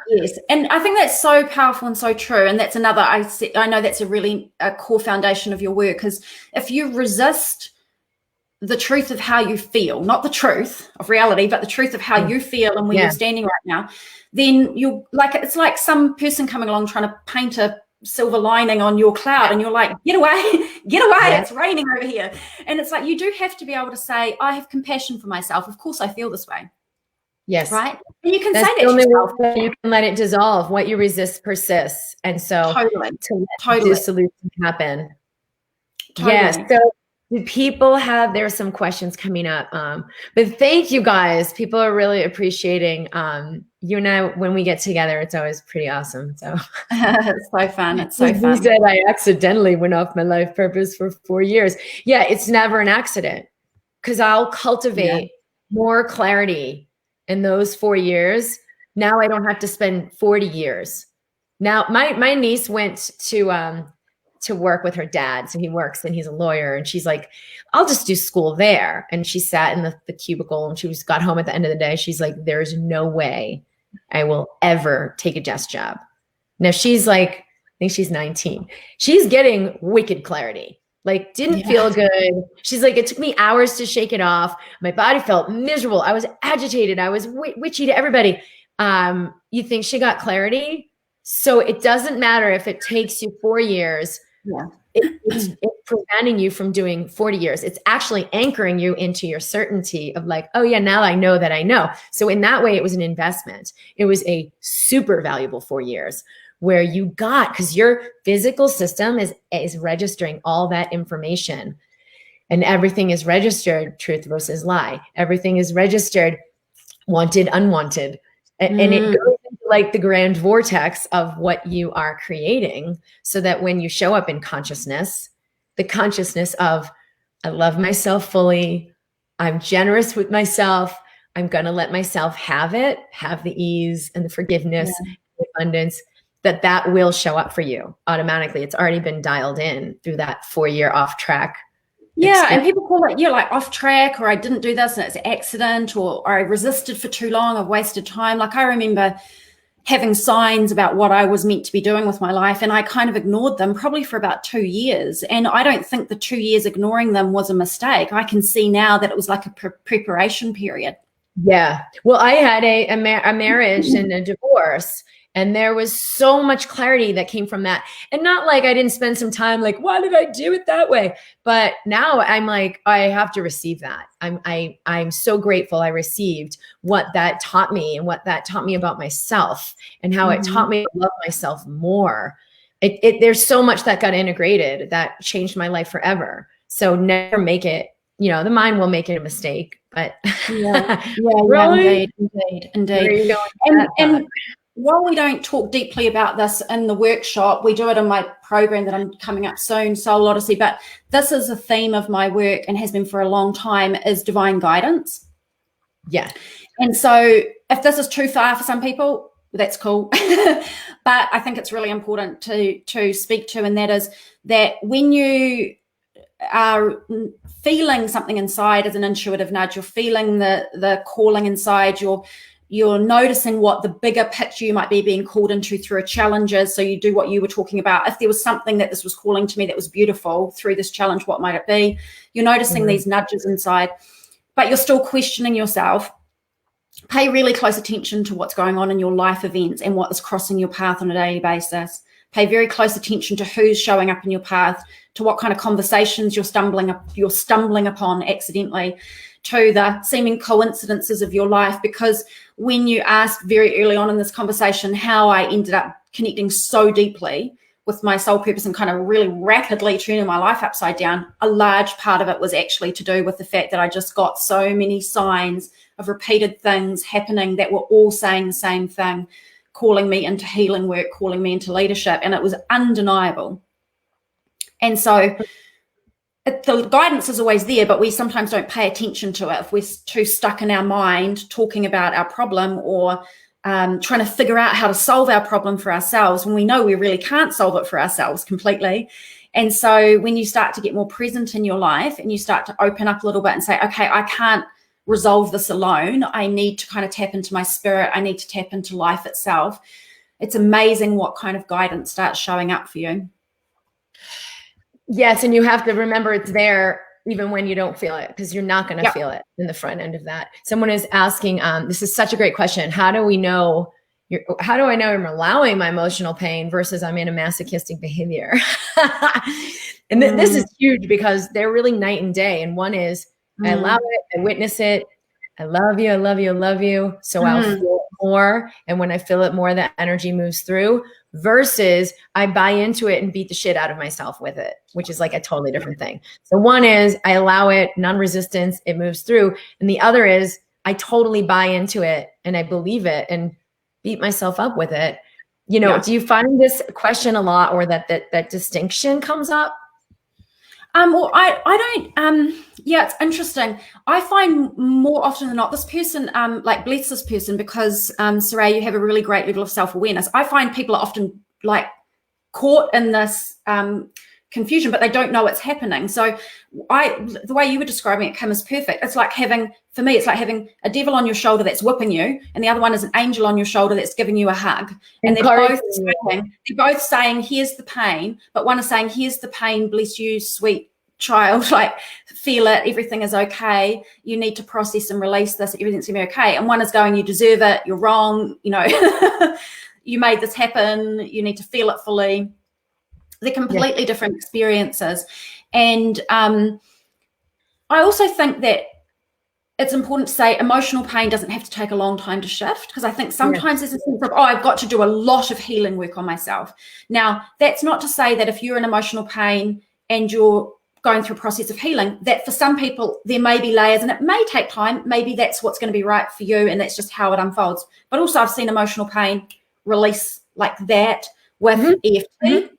Yes. And I think that's so powerful and so true. And that's another, I know that's a core foundation of your work, because if you resist the truth of how you feel, not the truth of reality, but the truth of how you feel and where you're standing right now, then you're like, it's like some person coming along trying to paint a silver lining on your cloud, and you're like, get away, it's raining over here. And it's like, you do have to be able to say, I have compassion for myself. Of course I feel this way. Yes. Right. And you can say that yourself. You can let it dissolve. What you resist persists. And so to let dissolution happen. Yes. So do people there are some questions coming up. But thank you guys. People are really appreciating you and I. When we get together, it's always pretty awesome. So it's so fun. It's so fun. You said I accidentally went off my life purpose for 4 years. Yeah, it's never an accident, because I'll cultivate more clarity in those 4 years. Now I don't have to spend 40 years. Now my niece went to work with her dad. So he works and he's a lawyer, and she's like, I'll just do school there. And she sat in the cubicle, and she got home at the end of the day. She's like, there's no way I will ever take a desk job. Now she's like, I think she's 19. She's getting wicked clarity. Like, didn't feel good. She's like, it took me hours to shake it off. My body felt miserable. I was agitated. I was witchy to everybody. You think she got clarity? So it doesn't matter if it takes you 4 years. it's preventing you from doing 40 years. It's actually anchoring you into your certainty of like, oh yeah, now I know that I know. So in that way, it was an investment. It was a super valuable 4 years where you got, because your physical system is registering all that information, and everything is registered truth versus lie. Everything is registered wanted, unwanted. And it goes into like the grand vortex of what you are creating, so that when you show up in consciousness, the consciousness of, I love myself fully, I'm generous with myself, I'm going to let myself have it, have the ease and the forgiveness, the abundance, that will show up for you automatically. It's already been dialed in through that 4 year off track. Yeah, and people call it, like off track, or I didn't do this and it's an accident, or I resisted for too long, I've wasted time. Like I remember having signs about what I was meant to be doing with my life, and I kind of ignored them probably for about 2 years. And I don't think the 2 years ignoring them was a mistake. I can see now that it was like a preparation period. Yeah. Well, I had a marriage and a divorce, and there was so much clarity that came from that. And not like I didn't spend some time like, why did I do it that way? But now I'm like, I have to receive that. I'm so grateful I received what that taught me, and what that taught me about myself, and how it taught me to love myself more. There's so much that got integrated that changed my life forever. So never make it, the mind will make it a mistake, but really? Indeed. And while we don't talk deeply about this in the workshop, we do it in my program that I'm coming up soon, Soul Odyssey, but this is a theme of my work and has been for a long time, is divine guidance. Yeah. And so if this is too far for some people, that's cool. But I think it's really important to speak to, and that is that when you are feeling something inside as an intuitive nudge, you're feeling the calling inside, you're noticing what the bigger picture you might be being called into through a challenge is. So you do what you were talking about. If there was something that this was calling to me that was beautiful through this challenge, what might it be? You're noticing these nudges inside, but you're still questioning yourself. Pay really close attention to what's going on in your life events and what is crossing your path on a daily basis. Pay very close attention to who's showing up in your path, to what kind of conversations you're stumbling upon accidentally, to the seeming coincidences of your life. Because when you asked very early on in this conversation how I ended up connecting so deeply with my soul purpose and kind of really rapidly turning my life upside down, a large part of it was actually to do with the fact that I just got so many signs of repeated things happening that were all saying the same thing, calling me into healing work, calling me into leadership, and it was undeniable. And so the guidance is always there, but we sometimes don't pay attention to it if we're too stuck in our mind talking about our problem, or trying to figure out how to solve our problem for ourselves, when we know we really can't solve it for ourselves completely. And so when you start to get more present in your life and you start to open up a little bit and say, okay, I can't resolve this alone, I need to kind of tap into my spirit, I need to tap into life itself, it's amazing what kind of guidance starts showing up for you. Yes, and you have to remember it's there even when you don't feel it, because you're not going to feel it in the front end of that. Someone is asking, this is such a great question. How do I know I'm allowing my emotional pain versus I'm in a masochistic behavior? And this is huge, because they're really night and day. And one is, I allow it, I witness it, I love you, I love you, I love you. So I'll feel it more. And when I feel it more, that energy moves through, versus I buy into it and beat the shit out of myself with it, which is like a totally different thing. So one is I allow it, non-resistance, it moves through. And the other is I totally buy into it and I believe it and beat myself up with it. Do you find this question a lot, or that distinction comes up? Well, I don't, it's interesting. I find more often than not, this person, like bless this person, because Saray, you have a really great level of self-awareness. I find people are often like caught in this confusion, but they don't know what's happening. So the way you were describing it, Kim, is perfect. It's like having a devil on your shoulder that's whipping you, and the other one is an angel on your shoulder that's giving you a hug. And they're both saying, here's the pain, but one is saying, here's the pain, bless you, sweet child, like feel it, everything is okay, you need to process and release this, everything's gonna be okay. And one is going, you deserve it, you're wrong, you made this happen, you need to feel it fully. They're completely different experiences. And I also think that it's important to say emotional pain doesn't have to take a long time to shift, because I think sometimes there's a sense of, I've got to do a lot of healing work on myself. Now, that's not to say that if you're in emotional pain and you're going through a process of healing, that for some people there may be layers and it may take time. Maybe that's what's going to be right for you, and that's just how it unfolds. But also I've seen emotional pain release like that with EFT.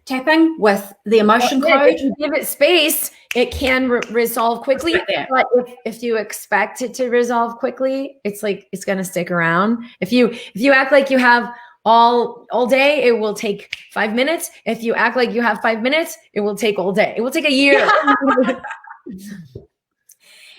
Tapping with the emotion code. If you give it space, it can resolve quickly. But if you expect it to resolve quickly, it's like it's going to stick around. If you act like you have all day, it will take 5 minutes. If you act like you have 5 minutes, it will take all day. It will take a year.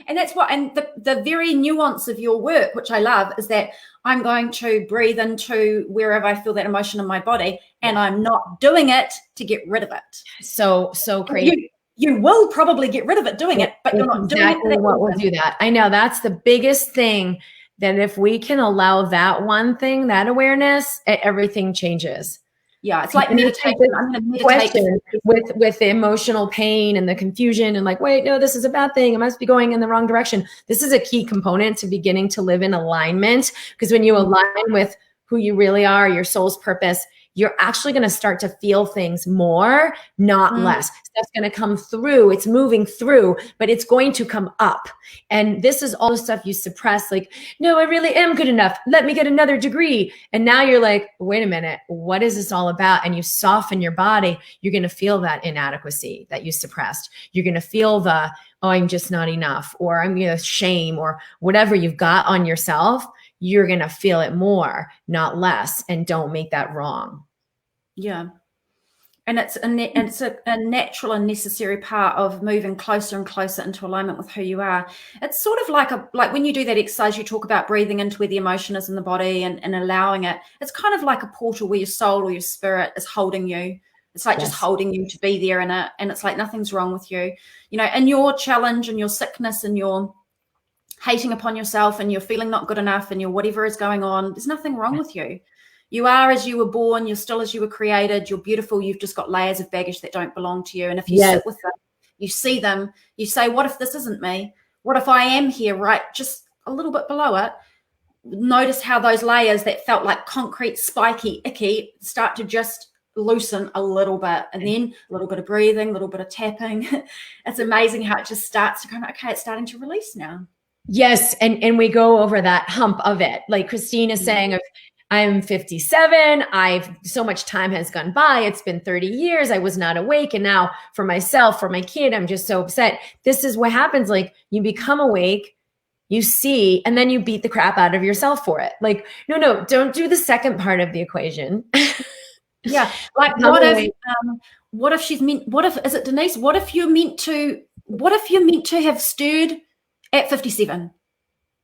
And that's what, and the very nuance of your work, which I love, is that I'm going to breathe into wherever I feel that emotion in my body, and I'm not doing it to get rid of it. So crazy. You will probably get rid of it doing it, but you're not doing it. Exactly what will do that. I know that's the biggest thing, that if we can allow that one thing, that awareness, everything changes. Yeah, it's like meditation. I'm going to meditate with the emotional pain and the confusion and like, wait, no, this is a bad thing. I must be going in the wrong direction. This is a key component to beginning to live in alignment, because when you align with who you really are, your soul's purpose, you're actually going to start to feel things more, not less. Stuff's going to come through. It's moving through, but it's going to come up. And this is all the stuff you suppress. Like, no, I really am good enough. Let me get another degree. And now you're like, wait a minute, what is this all about? And you soften your body. You're going to feel that inadequacy that you suppressed. You're going to feel the, oh, I'm just not enough, or I'm going to shame, or whatever you've got on yourself. You're going to feel it more, not less. And don't make that wrong. Yeah. And it's a natural and necessary part of moving closer and closer into alignment with who you are. It's sort of like when you do that exercise, you talk about breathing into where the emotion is in the body and allowing it. It's kind of like a portal where your soul or your spirit is holding you. It's like just holding you to be there in it. And it's like nothing's wrong with you. You know, and your challenge and your sickness and your hating upon yourself and you're feeling not good enough and your whatever is going on, there's nothing wrong with you. You are as you were born, you're still as you were created, you're beautiful, you've just got layers of baggage that don't belong to you. And if you sit with them, you see them, you say, what if this isn't me? What if I am here, right, just a little bit below it? Notice how those layers that felt like concrete, spiky, icky, start to just loosen a little bit, and then a little bit of breathing, a little bit of tapping. It's amazing how it just starts to kind of, okay, it's starting to release now. Yes. And we go over that hump of it. Like Christine is saying, I'm 57. So much time has gone by. It's been 30 years. I was not awake. And now for myself, for my kid, I'm just so upset. This is what happens. Like you become awake, you see, and then you beat the crap out of yourself for it. Like, no, don't do the second part of the equation. Yeah. Like what if is it Denise? What if you're meant to have stirred at 57?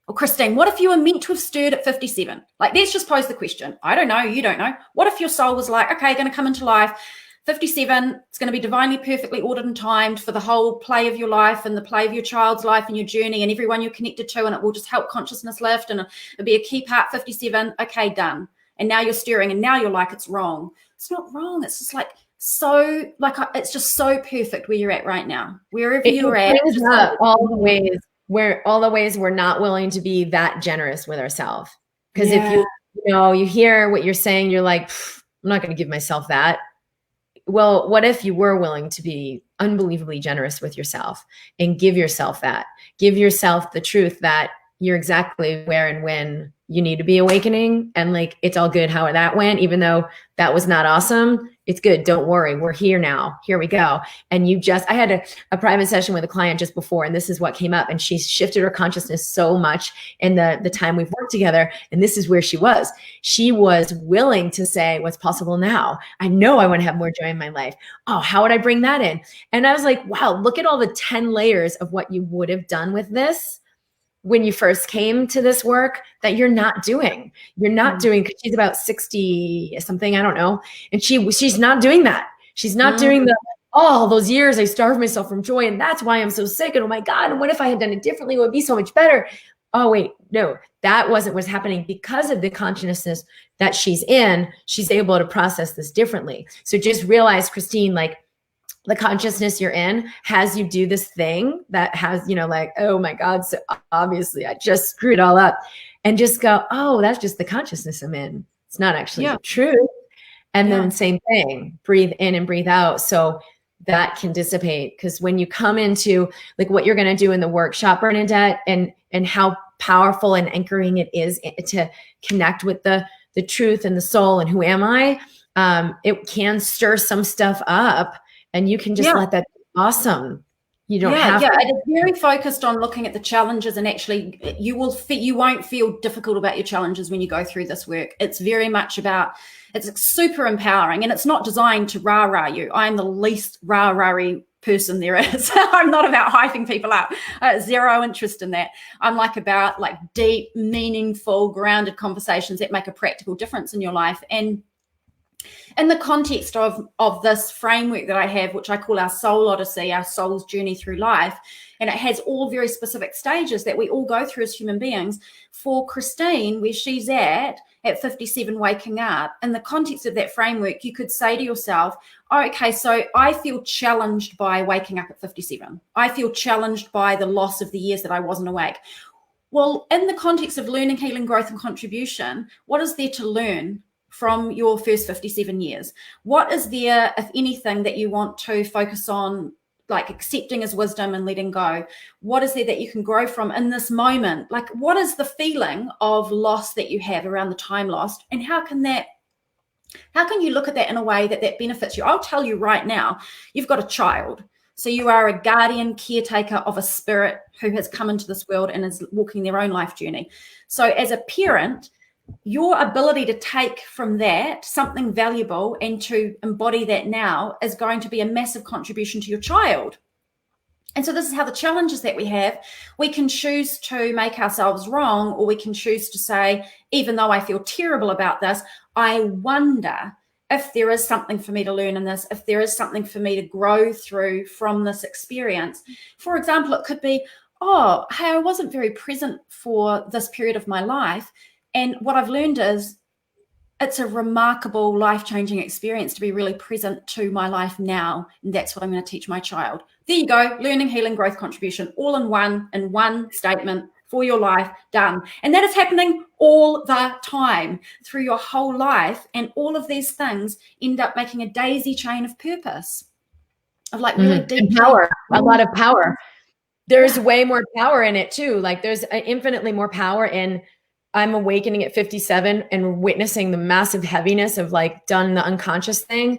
Or Christine, what if you were meant to have stirred at 57? Like, let's just pose the question. I don't know. You don't know. What if your soul was like, okay, going to come into life, 57, it's going to be divinely, perfectly ordered and timed for the whole play of your life and the play of your child's life and your journey and everyone you're connected to, and it will just help consciousness lift and it'll be a key part, 57. Okay, done. And now you're stirring and now you're like, it's wrong. It's not wrong. It's just like, it's just so perfect where you're at right now. Wherever you're at. All the ways we're not willing to be that generous with ourselves. Because if you hear what you're saying, you're like, I'm not going to give myself that. Well, what if you were willing to be unbelievably generous with yourself and give yourself that? Give yourself the truth that you're exactly where and when you need to be awakening. And like, it's all good how that went, even though that was not awesome. It's good. Don't worry. We're here now. Here we go. And I had a private session with a client just before, and this is what came up. And she's shifted her consciousness so much in the time we've worked together. And this is where she was. She was willing to say, what's possible now? I know I want to have more joy in my life. Oh, how would I bring that in? And I was like, wow, look at all the 10 layers of what you would have done with this when you first came to this work that you're not doing. You're not doing, because she's about 60 something, I don't know. And she's not doing that. She's not doing all those years I starved myself from joy. And that's why I'm so sick. And oh my God, and what if I had done it differently? It would be so much better. oh, wait, no, that wasn't what's happening. Because of the consciousness that she's in, she's able to process this differently. So just realize, Christine, like, the consciousness you're in has you do this thing that has, like, oh my God, so obviously I just screwed it all up. And just go, oh, that's just the consciousness I'm in. It's not actually the truth. And then same thing, breathe in and breathe out. So that can dissipate. Because when you come into like what you're going to do in the workshop, Bernadette, and how powerful and anchoring it is to connect with the truth and the soul and who am I, it can stir some stuff up, and you can just let that be awesome. You don't have to. It is very focused on looking at the challenges, and actually you won't feel difficult about your challenges when you go through this work. It's very much about, it's super empowering, and it's not designed to rah-rah you. I'm the least rah-rah-y person there is. I'm not about hyping people up. Zero interest in that. I'm about like deep, meaningful, grounded conversations that make a practical difference in your life. And in the context of this framework that I have, which I call our soul odyssey, our soul's journey through life, and it has all very specific stages that we all go through as human beings. For Christine, where she's at 57, waking up, in the context of that framework, you could say to yourself, oh, okay, so I feel challenged by waking up at 57. I feel challenged by the loss of the years that I wasn't awake. Well, in the context of learning, healing, growth, and contribution, what is there to learn from your first 57 years? What is there, if anything, that you want to focus on, like accepting as wisdom and letting go? What is there that you can grow from in this moment? Like, what is the feeling of loss that you have around the time lost? And how can you look at that in a way that benefits you? I'll tell you right now, you've got a child. So you are a guardian caretaker of a spirit who has come into this world and is walking their own life journey. So as a parent, your ability to take from that something valuable and to embody that now is going to be a massive contribution to your child. And so this is how the challenges that we have, we can choose to make ourselves wrong, or we can choose to say, even though I feel terrible about this, I wonder if there is something for me to learn in this, if there is something for me to grow through from this experience. For example, it could be, oh, hey, I wasn't very present for this period of my life. And what I've learned is it's a remarkable, life-changing experience to be really present to my life now. And that's what I'm going to teach my child. There you go. Learning, healing, growth, contribution, all in one statement for your life, done. And that is happening all the time through your whole life. And all of these things end up making a daisy chain of purpose, of like really deep power, a lot of power. There's way more power in it too. Like there's infinitely more power in I'm awakening at 57 and witnessing the massive heaviness of like done the unconscious thing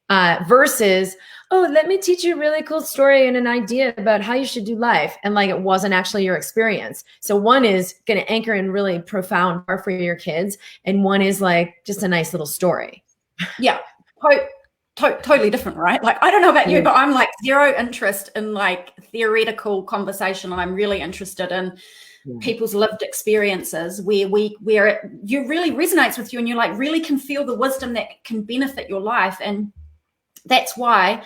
versus, oh, let me teach you a really cool story and an idea about how you should do life. And like, it wasn't actually your experience. So one is going to anchor in really profound part for your kids. And one is like just a nice little story. Yeah. Totally different, right? Like, I don't know about you, but I'm like zero interest in like theoretical conversation. And I'm really interested in people's lived experiences where it really resonates with you, and you like really can feel the wisdom that can benefit your life. And that's why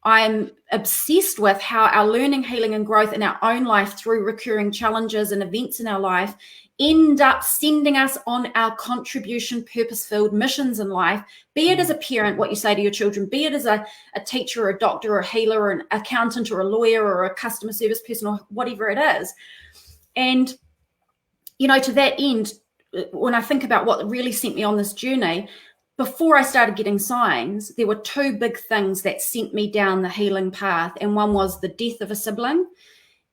I'm obsessed with how our learning, healing, and growth in our own life through recurring challenges and events in our life end up sending us on our contribution, purpose-filled missions in life, be it as a parent, what you say to your children, be it as a teacher or a doctor or a healer or an accountant or a lawyer or a customer service person or whatever it is. And, you know, to that end, when I think about what really sent me on this journey, before I started getting signs, there were two big things that sent me down the healing path. And one was the death of a sibling,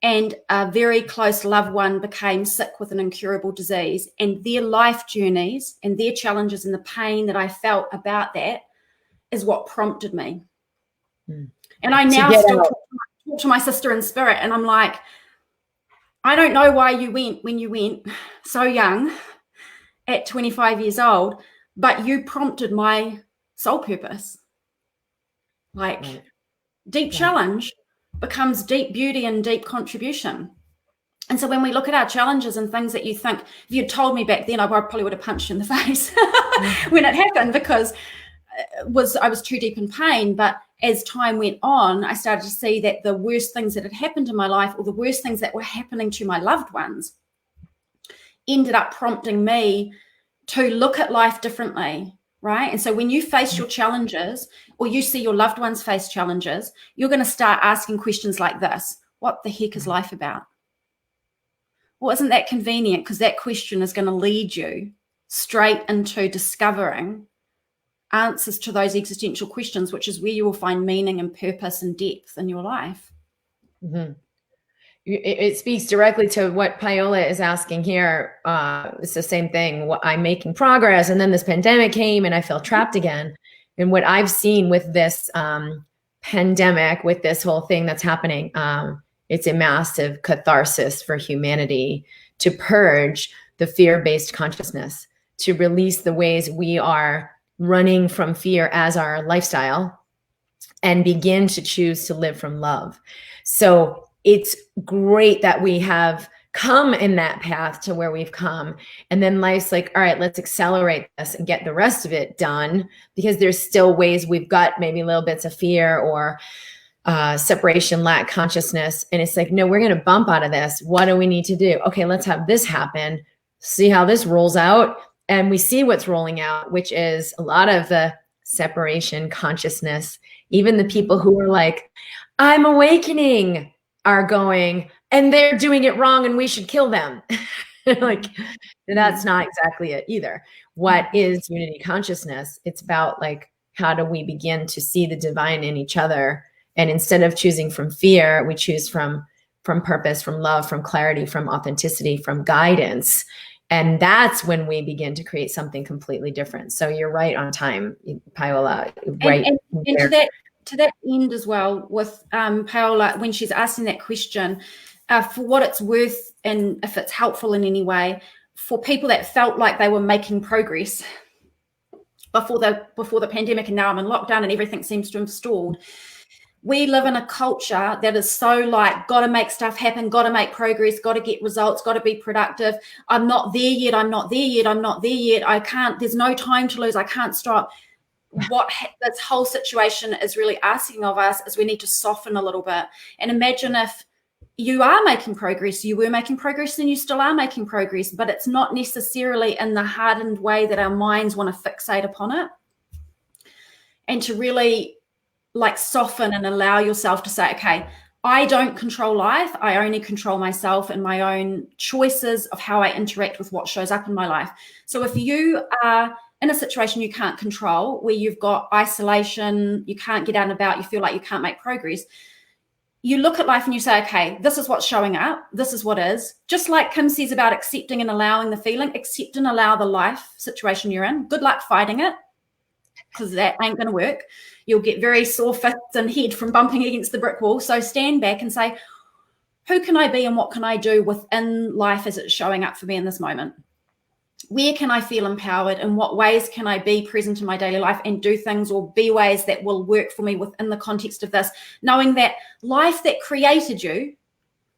and a very close loved one became sick with an incurable disease, and their life journeys and their challenges and the pain that I felt about that is what prompted me. And I now still talk to my sister in spirit, and I'm like, I don't know why you went when you went so young at 25 years old, but you prompted my soul purpose. Like deep challenge becomes deep beauty and deep contribution. And so when we look at our challenges and things that you think, if you'd told me back then, I probably would have punched you in the face when it happened, because I was too deep in pain. But as time went on, I started to see that the worst things that had happened in my life, or the worst things that were happening to my loved ones, ended up prompting me to look at life differently, right? And so when you face your challenges, or you see your loved ones face challenges, you're going to start asking questions like this: what the heck is life about? Well, isn't that convenient? Because that question is going to lead you straight into discovering answers to those existential questions, which is where you will find meaning and purpose and depth in your life. Mm-hmm. It speaks directly to what Paola is asking here. It's the same thing. I'm making progress, and then this pandemic came, and I felt trapped again. And what I've seen with this pandemic, with this whole thing that's happening, it's a massive catharsis for humanity to purge the fear-based consciousness, to release the ways we are running from fear as our lifestyle, and begin to choose to live from love. So it's great that we have come in that path to where we've come. And then life's like, all right, let's accelerate this and get the rest of it done, because there's still ways we've got maybe little bits of fear or separation, lack consciousness. And it's like, no, we're going to bump out of this. What do we need to do? Okay, let's have this happen. See how this rolls out. And we see what's rolling out, which is a lot of the separation consciousness. Even the people who are like, I'm awakening, are going, and they're doing it wrong and we should kill them. Like, that's not exactly it either. What is unity consciousness? It's about like, how do we begin to see the divine in each other? And instead of choosing from fear, we choose from purpose, from love, from clarity, from authenticity, from guidance. And that's when we begin to create something completely different. So you're right on time, Paola. Right. And to that end as well, with Paola, when she's asking that question, for what it's worth, and if it's helpful in any way, for people that felt like they were making progress before the pandemic, and now I'm in lockdown and everything seems to have stalled. We live in a culture that is so like, got to make stuff happen, got to make progress, got to get results, got to be productive. I'm not there yet. I'm not there yet. I'm not there yet. I can't, there's no time to lose. I can't stop. What this whole situation is really asking of us is we need to soften a little bit and imagine if you are making progress, you were making progress, and you still are making progress, but it's not necessarily in the hardened way that our minds want to fixate upon it. And to really like soften and allow yourself to say, okay, I don't control life. I only control myself and my own choices of how I interact with what shows up in my life. So if you are in a situation you can't control, where you've got isolation, you can't get out and about, you feel like you can't make progress, you look at life and you say, okay, this is what's showing up. This is what is. Just like Kim says about accepting and allowing the feeling, accept and allow the life situation you're in. Good luck fighting it, because that ain't going to work. You'll get very sore fists and head from bumping against the brick wall. So stand back and say, who can I be and what can I do within life as it's showing up for me in this moment? Where can I feel empowered? In what ways can I be present in my daily life and do things or be ways that will work for me within the context of this? Knowing that life that created you,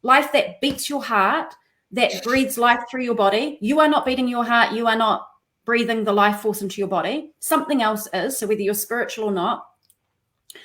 life that beats your heart, that breathes life through your body, you are not beating your heart, you are not breathing the life force into your body. Something else is. So whether you're spiritual or not,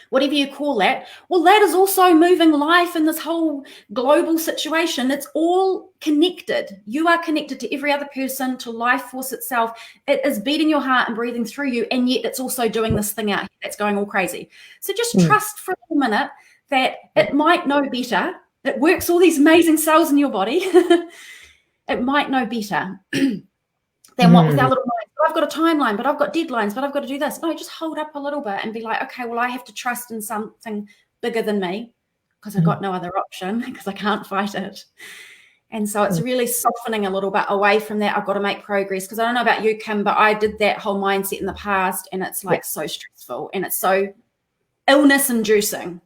whatever you call that, well, that is also moving life in this whole global situation. It's all connected. You are connected to every other person, to life force itself. It is beating your heart and breathing through you, and yet it's also doing this thing out here that's going all crazy. So just trust for a minute that it might know better. It works all these amazing cells in your body. It might know better than what with our little minds. I've got a timeline, but I've got deadlines, but I've got to do this. No, just hold up a little bit and be like, okay, well, I have to trust in something bigger than me, because I've got no other option, because I can't fight it. And so it's really softening a little bit away from that. I've got to make progress, because I don't know about you, Kim, but I did that whole mindset in the past, and it's like so stressful and it's so illness inducing.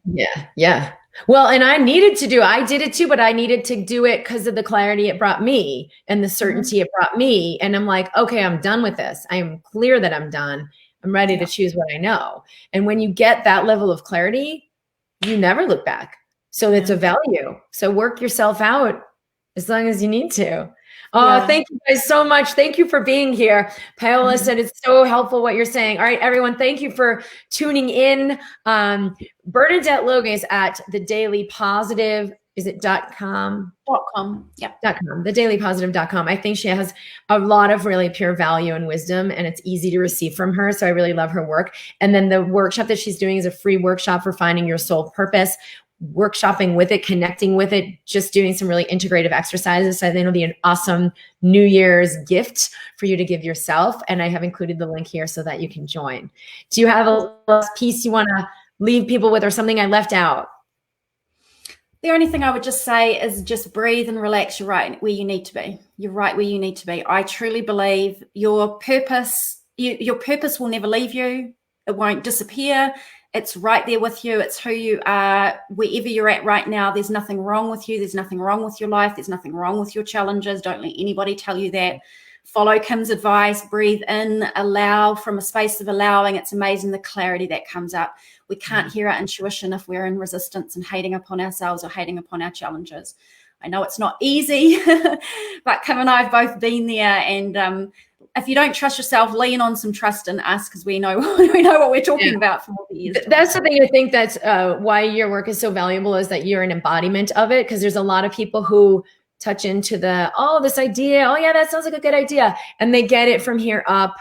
Yeah. Well, and I did it too, but I needed to do it because of the clarity it brought me and the certainty it brought me. And I'm like, okay, I'm done with this. I am clear that I'm done. I'm ready to choose what I know. And when you get that level of clarity, you never look back. So it's a value. So work yourself out as long as you need to. Oh, thank you guys so much. Thank you for being here. Paola said it's so helpful what you're saying. All right, everyone, thank you for tuning in. Bernadette Logan is at The Daily Positive is it .com? .com, yeah. .com, thedailypositive.com. I think she has a lot of really pure value and wisdom, and it's easy to receive from her. So I really love her work. And then the workshop that she's doing is a free workshop for finding your soul purpose, workshopping with it, connecting with it, just doing some really integrative exercises. So I think it'll be an awesome New Year's gift for you to give yourself. And I have included the link here so that you can join. Do you have a last piece you want to leave people with, or something I left out? The only thing I would just say is just breathe and relax. You're right where you need to be. You're right where you need to be. I truly believe your purpose will never leave you. It won't disappear. It's right there with you. It's who you are. Wherever you're at right now, there's nothing wrong with you. There's nothing wrong with your life. There's nothing wrong with your challenges. Don't let anybody tell you that. Follow Kim's advice. Breathe in. Allow from a space of allowing. It's amazing the clarity that comes up. We can't hear our intuition if we're in resistance and hating upon ourselves or hating upon our challenges. I know it's not easy, but Kim and I have both been there. And if you don't trust yourself, lean on some trust in us, because we know what we're talking about from all the years. That's the thing. I think that's why your work is so valuable, is that you're an embodiment of it. Because there's a lot of people who touch into this idea. Oh yeah, that sounds like a good idea. And they get it from here up,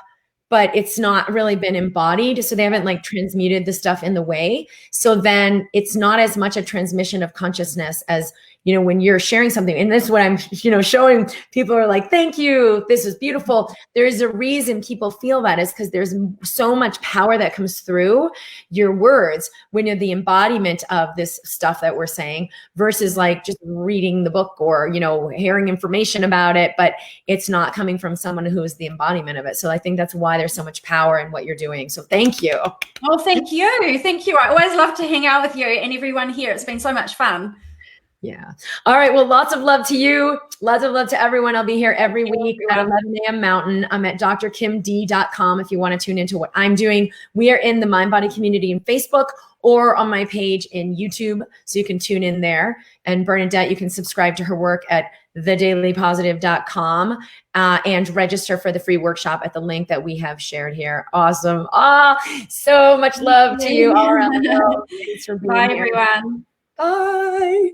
but it's not really been embodied. So they haven't like transmuted the stuff in the way. So then it's not as much a transmission of consciousness as, when you're sharing something. And this is what I'm, showing people are like, thank you. This is beautiful. There is a reason people feel that, is because there's so much power that comes through your words when you're the embodiment of this stuff that we're saying, versus like just reading the book or, hearing information about it, but it's not coming from someone who is the embodiment of it. So I think that's why there's so much power in what you're doing. So thank you. Oh, thank you. Thank you. I always love to hang out with you and everyone here. It's been so much fun. Yeah. All right. Well, lots of love to you. Lots of love to everyone. I'll be here every week at 11 a.m. Mountain. I'm at drkimd.com if you want to tune into what I'm doing. We are in the Mind Body community in Facebook or on my page in YouTube, so you can tune in there. And Bernadette, you can subscribe to her work at thedailypositive.com and register for the free workshop at the link that we have shared here. Awesome. So much love to you all around the world. Thanks for being here. Bye, everyone. Bye.